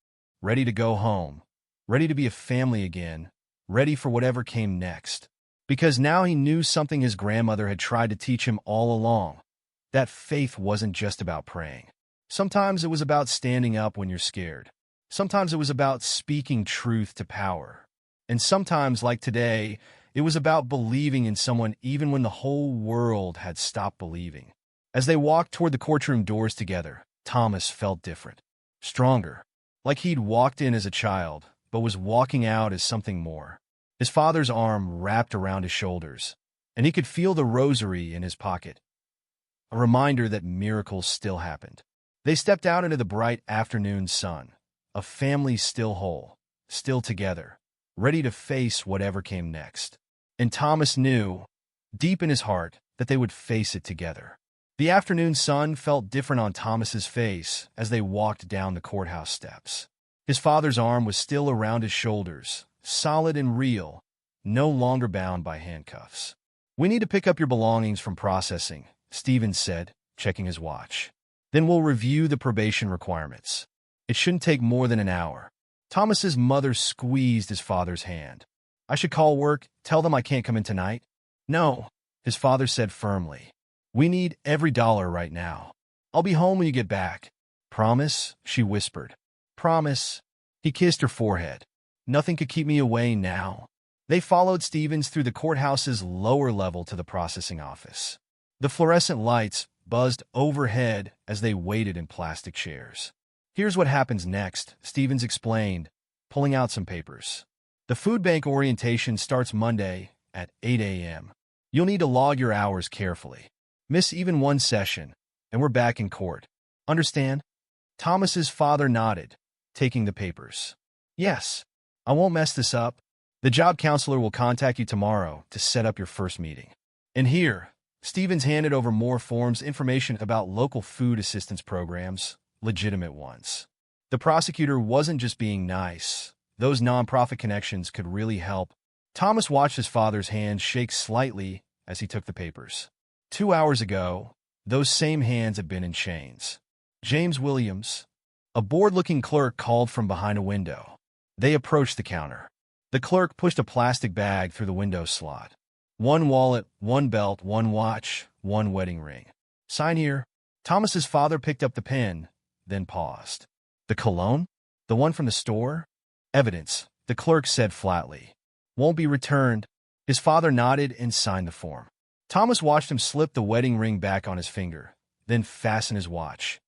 Ready to go home. Ready to be a family again. Ready for whatever came next. because now he knew something his grandmother had tried to teach him all along, that faith wasn't just about praying. Sometimes it was about standing up when you're scared. Sometimes it was about speaking truth to power. And sometimes, like today, it was about believing in someone even when the whole world had stopped believing. As they walked toward the courtroom doors together, Thomas felt different, stronger, like he'd walked in as a child, but was walking out as something more. His father's arm wrapped around his shoulders, and he could feel the rosary in his pocket, a reminder that miracles still happened. They stepped out into the bright afternoon sun, a family still whole, still together, ready to face whatever came next. And Thomas knew, deep in his heart, that they would face it together. The afternoon sun felt different on Thomas's face as they walked down the courthouse steps. His father's arm was still around his shoulders, solid and real, no longer bound by handcuffs. "We need to pick up your belongings from processing," Stevens said, checking his watch. "Then we'll review the probation requirements. It shouldn't take more than an hour." Thomas's mother squeezed his father's hand. "I should call work, tell them I can't come in tonight?" "No," his father said firmly. "We need every dollar right now. I'll be home when you get back." "Promise?" she whispered. "Promise." He kissed her forehead. "Nothing could keep me away now." They followed Stevens through the courthouse's lower level to the processing office. The fluorescent lights buzzed overhead as they waited in plastic chairs. "Here's what happens next," Stevens explained, pulling out some papers. "The food bank orientation starts Monday at 8 a.m. You'll need to log your hours carefully. Miss even one session, and we're back in court. Understand?" Thomas's father nodded, taking the papers. "Yes, I won't mess this up. The job counselor will contact you tomorrow to set up your first meeting." And here, Stevens handed over more forms, information about local food assistance programs, legitimate ones. The prosecutor wasn't just being nice. Those nonprofit connections could really help. Thomas watched his father's hand shake slightly as he took the papers. 2 hours ago, those same hands had been in chains. James Williams, a bored-looking clerk, called from behind a window. They approached the counter. The clerk pushed a plastic bag through the window slot. "One wallet, one belt, one watch, one wedding ring. Sign here." Thomas's father picked up the pen, then paused. "The cologne? The one from the store?" "Evidence," the clerk said flatly. "Won't be returned." His father nodded and signed the form. Thomas watched him slip the wedding ring back on his finger, then fasten his watch,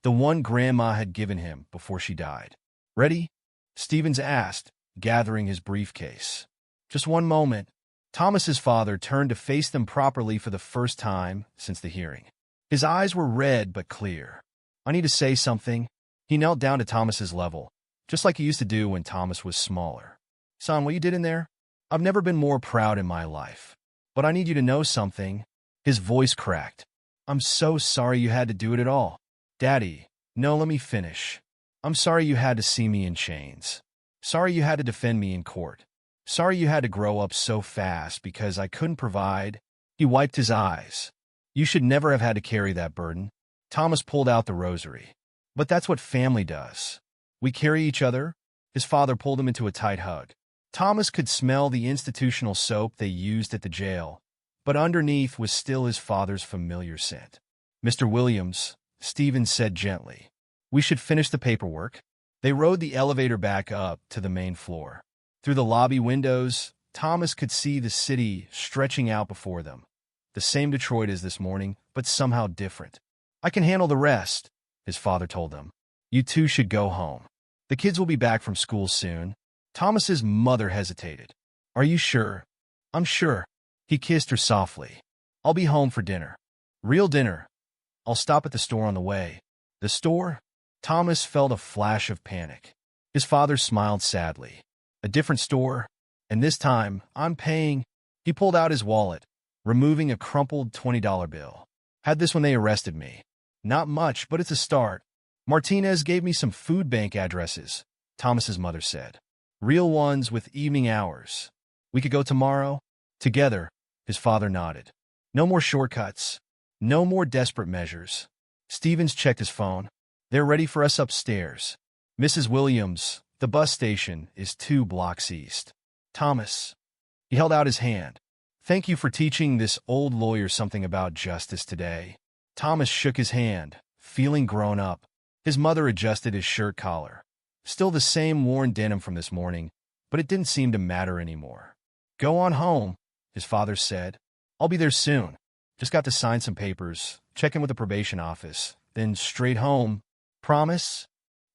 the one Grandma had given him before she died. "Ready?" Stevens asked, gathering his briefcase. "Just one moment." Thomas's father turned to face them properly for the first time since the hearing. His eyes were red but clear. "I need to say something." He knelt down to Thomas's level, just like he used to do when Thomas was smaller. "Son, what you did in there? I've never been more proud in my life. But I need you to know something." His voice cracked. "I'm so sorry you had to do it at all." "Daddy, no, let me finish. I'm sorry you had to see me in chains. Sorry you had to defend me in court. Sorry you had to grow up so fast because I couldn't provide." He wiped his eyes. "You should never have had to carry that burden." Thomas pulled out the rosary. "But that's what family does. We carry each other." His father pulled him into a tight hug. Thomas could smell the institutional soap they used at the jail, but underneath was still his father's familiar scent. "Mr. Williams," Stevens said gently, "we should finish the paperwork." They rode the elevator back up to the main floor. Through the lobby windows, Thomas could see the city stretching out before them. The same Detroit as this morning, but somehow different. "I can handle the rest," his father told them. "You two should go home. The kids will be back from school soon." Thomas's mother hesitated. "Are you sure?" "I'm sure." He kissed her softly. "I'll be home for dinner." "Real dinner." "I'll stop at the store on the way." "The store?" Thomas felt a flash of panic. His father smiled sadly. "A different store? And this time, I'm paying." He pulled out his wallet, removing a crumpled $20 bill. "Had this when they arrested me. Not much, but it's a start. Martinez gave me some food bank addresses," Thomas's mother said. "Real ones with evening hours. We could go tomorrow?" "Together," his father nodded. "No more shortcuts. No more desperate measures." Stevens checked his phone. "They're ready for us upstairs. Mrs. Williams, the bus station is 2 blocks east." "Thomas." He held out his hand. Thank you for teaching this old lawyer something about justice today. Thomas shook his hand, feeling grown up. His mother adjusted his shirt collar. Still the same worn denim from this morning, but it didn't seem to matter anymore. Go on home, his father said. I'll be there soon. Just got to sign some papers, check in with the probation office, then straight home. Promise?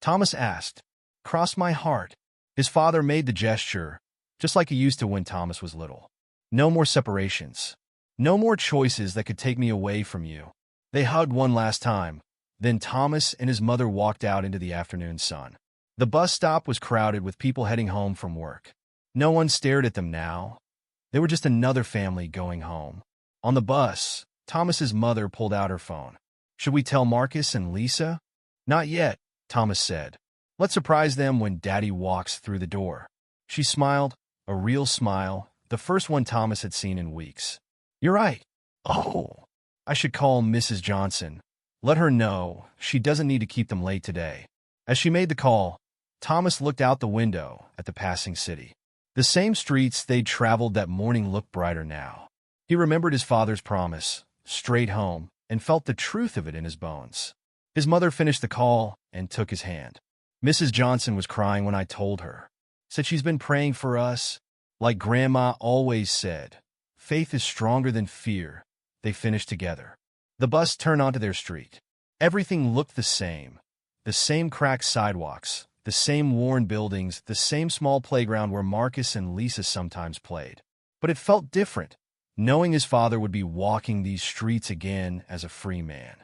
Thomas asked. Cross my heart. His father made the gesture, just like he used to when Thomas was little. No more separations. No more choices that could take me away from you. They hugged one last time. Then Thomas and his mother walked out into the afternoon sun. The bus stop was crowded with people heading home from work. No one stared at them now. They were just another family going home. On the bus, Thomas's mother pulled out her phone. Should we tell Marcus and Lisa? Not yet, Thomas said. Let's surprise them when Daddy walks through the door. She smiled, a real smile, the first one Thomas had seen in weeks. You're right. Oh, I should call Mrs. Johnson. Let her know she doesn't need to keep them late today. As she made the call, Thomas looked out the window at the passing city. The same streets they'd traveled that morning looked brighter now. He remembered his father's promise, straight home, and felt the truth of it in his bones. His mother finished the call and took his hand. Mrs. Johnson was crying when I told her. Said she's been praying for us. Like Grandma always said, faith is stronger than fear. They finished together. The bus turned onto their street. Everything looked the same cracked sidewalks, the same worn buildings, the same small playground where Marcus and Lisa sometimes played. But it felt different, knowing his father would be walking these streets again as a free man.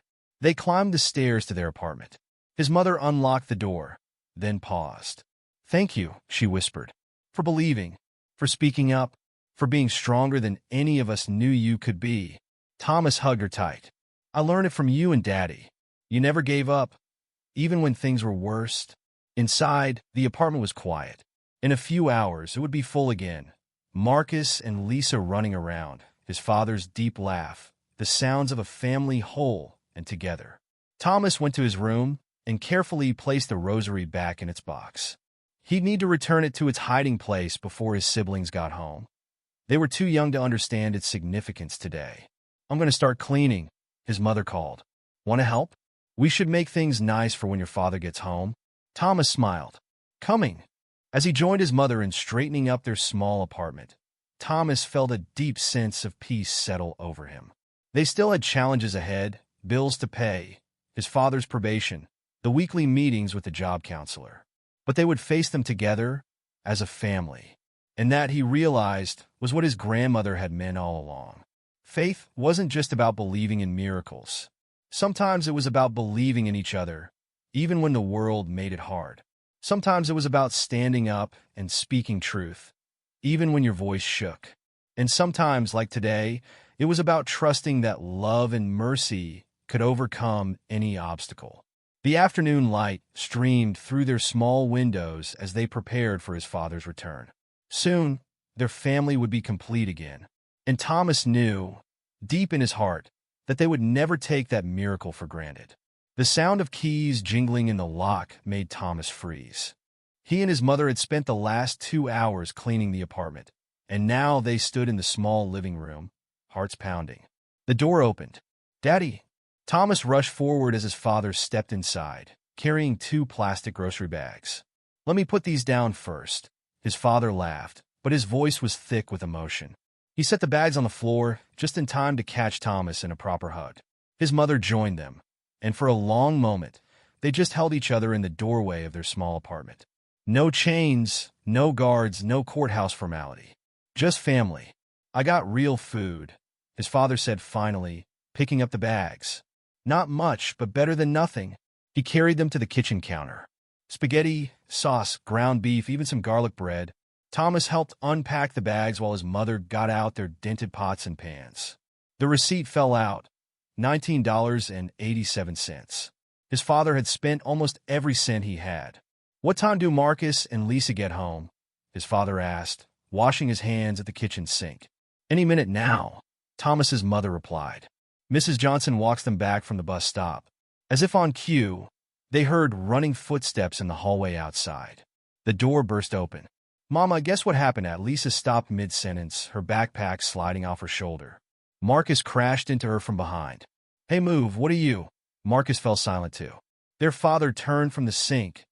They climbed the stairs to their apartment. His mother unlocked the door, then paused. Thank you, she whispered, for believing, for speaking up, for being stronger than any of us knew you could be. Thomas hugged her tight. I learned it from you and Daddy. You never gave up, even when things were worst. Inside, the apartment was quiet. In a few hours, it would be full again. Marcus and Lisa running around, his father's deep laugh, the sounds of a family whole and together. Thomas went to his room and carefully placed the rosary back in its box. He'd need to return it to its hiding place before his siblings got home. They were too young to understand its significance today. I'm going to start cleaning, his mother called. Want to help? We should make things nice for when your father gets home. Thomas smiled. Coming. As he joined his mother in straightening up their small apartment, Thomas felt a deep sense of peace settle over him. They still had challenges ahead, bills to pay, his father's probation, the weekly meetings with the job counselor. But they would face them together as a family. And that, he realized, was what his grandmother had meant all along. Faith wasn't just about believing in miracles. Sometimes it was about believing in each other, even when the world made it hard. Sometimes it was about standing up and speaking truth, even when your voice shook. And sometimes, like today, it was about trusting that love and mercy could overcome any obstacle. The afternoon light streamed through their small windows as they prepared for his father's return. Soon, their family would be complete again. And Thomas knew, deep in his heart, that they would never take that miracle for granted. The sound of keys jingling in the lock made Thomas freeze. He and his mother had spent the last 2 hours cleaning the apartment, and now they stood in the small living room, hearts pounding. The door opened. Daddy! Thomas rushed forward as his father stepped inside, carrying 2 plastic grocery bags. Let me put these down first. His father laughed, but his voice was thick with emotion. He set the bags on the floor, just in time to catch Thomas in a proper hug. His mother joined them, and for a long moment, they just held each other in the doorway of their small apartment. No chains, no guards, no courthouse formality. Just family. I got real food, his father said finally, picking up the bags. Not much, but better than nothing. He carried them to the kitchen counter. Spaghetti, sauce, ground beef, even some garlic bread. Thomas helped unpack the bags while his mother got out their dented pots and pans. The receipt fell out, $19.87. His father had spent almost every cent he had. What time do Marcus and Lisa get home? His father asked, washing his hands at the kitchen sink. Any minute now, Thomas's mother replied. Mrs. Johnson walks them back from the bus stop. As if on cue, they heard running footsteps in the hallway outside. The door burst open. Mama, guess what happened at? Lisa stopped mid-sentence, her backpack sliding off her shoulder. Marcus crashed into her from behind. Hey, move, what are you? Marcus fell silent too. Their father turned from the sink,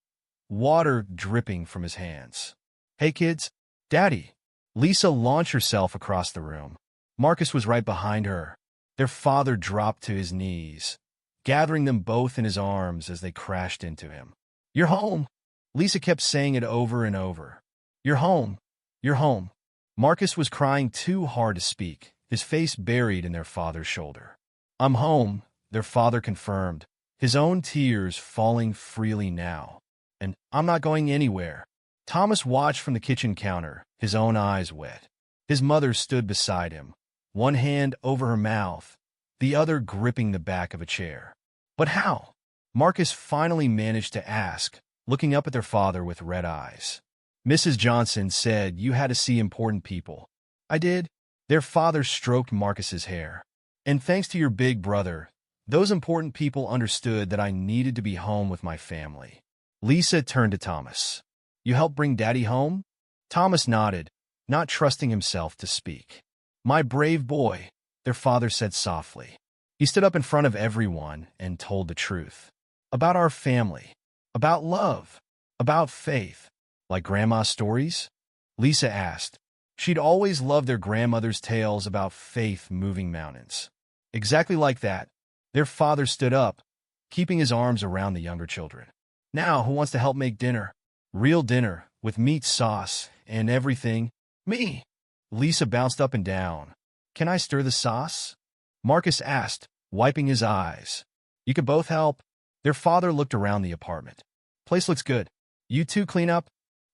water dripping from his hands. Hey, kids. Daddy. Lisa launched herself across the room. Marcus was right behind her. Their father dropped to his knees, gathering them both in his arms as they crashed into him. You're home. Lisa kept saying it over and over. You're home. You're home. Marcus was crying too hard to speak, his face buried in their father's shoulder. I'm home, their father confirmed, his own tears falling freely now. And I'm not going anywhere. Thomas watched from the kitchen counter, his own eyes wet. His mother stood beside him, one hand over her mouth, the other gripping the back of a chair. But how? Marcus finally managed to ask, looking up at their father with red eyes. Mrs. Johnson said you had to see important people. I did. Their father stroked Marcus's hair. And thanks to your big brother, those important people understood that I needed to be home with my family. Lisa turned to Thomas. You helped bring Daddy home? Thomas nodded, not trusting himself to speak. My brave boy, their father said softly. He stood up in front of everyone and told the truth. About our family. About love. About faith. Like Grandma's stories? Lisa asked. She'd always loved their grandmother's tales about faith moving mountains. Exactly like that. Their father stood up, keeping his arms around the younger children. Now, who wants to help make dinner? Real dinner, with meat sauce and everything. Me! Lisa bounced up and down. Can I stir the sauce? Marcus asked, wiping his eyes. You could both help. Their father looked around the apartment. Place looks good. You two clean up?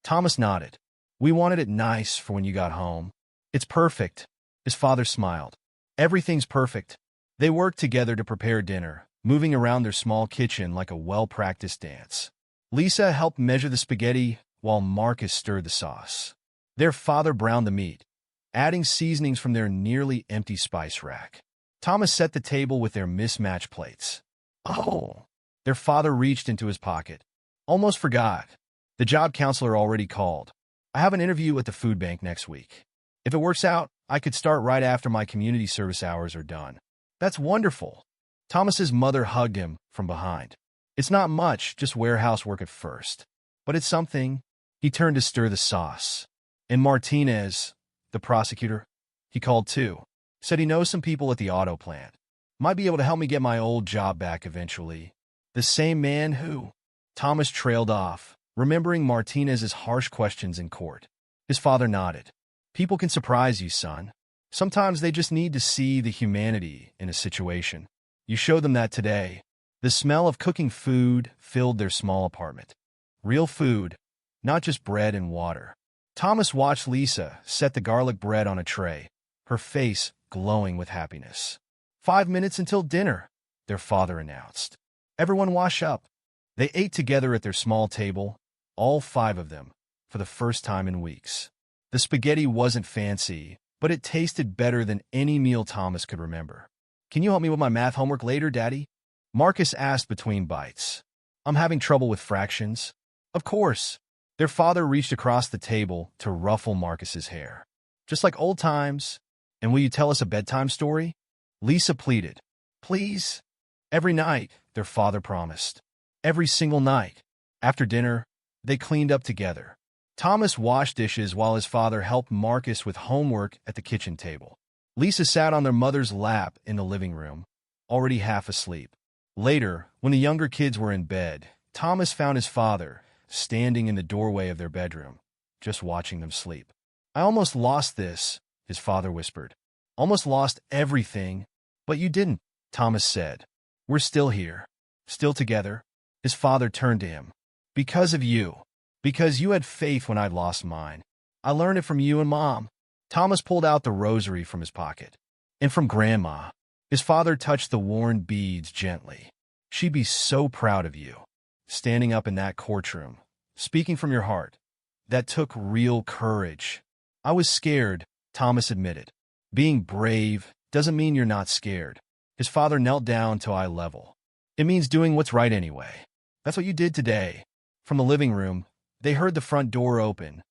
Thomas nodded. We wanted it nice for when you got home. It's perfect. His father smiled. Everything's perfect. They worked together to prepare dinner, moving around their small kitchen like a well-practiced dance. Lisa helped measure the spaghetti while Marcus stirred the sauce. Their father browned the meat, adding seasonings from their nearly empty spice rack. Thomas set the table with their mismatched plates. Oh! Their father reached into his pocket. Almost forgot. The job counselor already called. I have an interview at the food bank next week. If it works out, I could start right after my community service hours are done. That's wonderful. Thomas's mother hugged him from behind. It's not much, just warehouse work at first. But it's something. He turned to stir the sauce. And Martinez, the prosecutor, he called too, said he knows some people at the auto plant. Might be able to help me get my old job back eventually. The same man who? Thomas trailed off, remembering Martinez's harsh questions in court. His father nodded. People can surprise you, son. Sometimes they just need to see the humanity in a situation. You showed them that today. The smell of cooking food filled their small apartment. Real food, not just bread and water. Thomas watched Lisa set the garlic bread on a tray, her face glowing with happiness. 5 minutes until dinner, their father announced. Everyone wash up. They ate together at their small table, all 5 of them, for the first time in weeks. The spaghetti wasn't fancy, but it tasted better than any meal Thomas could remember. Can you help me with my math homework later, Daddy? Marcus asked between bites. I'm having trouble with fractions. Of course. Their father reached across the table to ruffle Marcus's hair. Just like old times. And will you tell us a bedtime story? Lisa pleaded. Please. Every night, their father promised. Every single night. After dinner, they cleaned up together. Thomas washed dishes while his father helped Marcus with homework at the kitchen table. Lisa sat on their mother's lap in the living room, already half asleep. Later, when the younger kids were in bed, Thomas found his father standing in the doorway of their bedroom, just watching them sleep. I almost lost this, his father whispered. Almost lost everything. But you didn't, Thomas said. We're still here. Still together. His father turned to him. Because of you. Because you had faith when I lost mine. I learned it from you and Mom. Thomas pulled out the rosary from his pocket. And from Grandma. His father touched the worn beads gently. She'd be so proud of you. Standing up in that courtroom. Speaking from your heart. That took real courage. I was scared, Thomas admitted. Being brave doesn't mean you're not scared. His father knelt down to eye level. It means doing what's right anyway. That's what you did today. From the living room, they heard the front door open.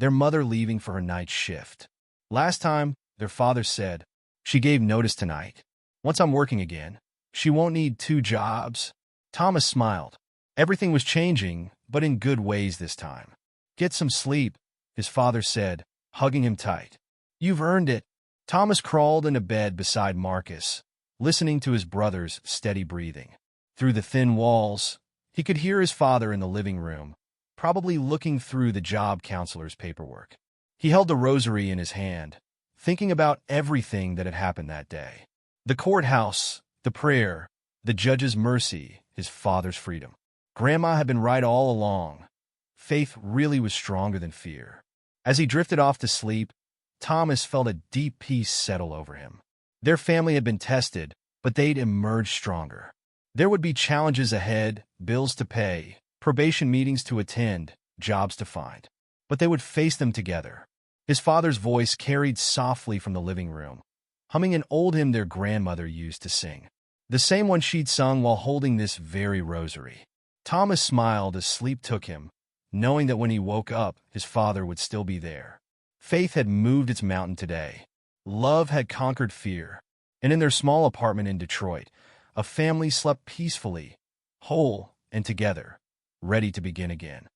their mother leaving for her night shift. Last time, their father said, "She gave notice tonight. Once I'm working again, she won't need 2 jobs." Thomas smiled. Everything was changing, but in good ways this time. "Get some sleep," his father said, hugging him tight. "You've earned it." Thomas crawled into bed beside Marcus, listening to his brother's steady breathing. Through the thin walls, he could hear his father in the living room, probably looking through the job counselor's paperwork. He held the rosary in his hand, thinking about everything that had happened that day. The courthouse, the prayer, the judge's mercy, his father's freedom. Grandma had been right all along. Faith really was stronger than fear. As he drifted off to sleep, Thomas felt a deep peace settle over him. Their family had been tested, but they'd emerged stronger. There would be challenges ahead, bills to pay, probation meetings to attend, jobs to find. But they would face them together. His father's voice carried softly from the living room, humming an old hymn their grandmother used to sing. The same one she'd sung while holding this very rosary. Thomas smiled as sleep took him, knowing that when he woke up, his father would still be there. Faith had moved its mountain today. Love had conquered fear. And in their small apartment in Detroit, a family slept peacefully, whole and together, ready to begin again.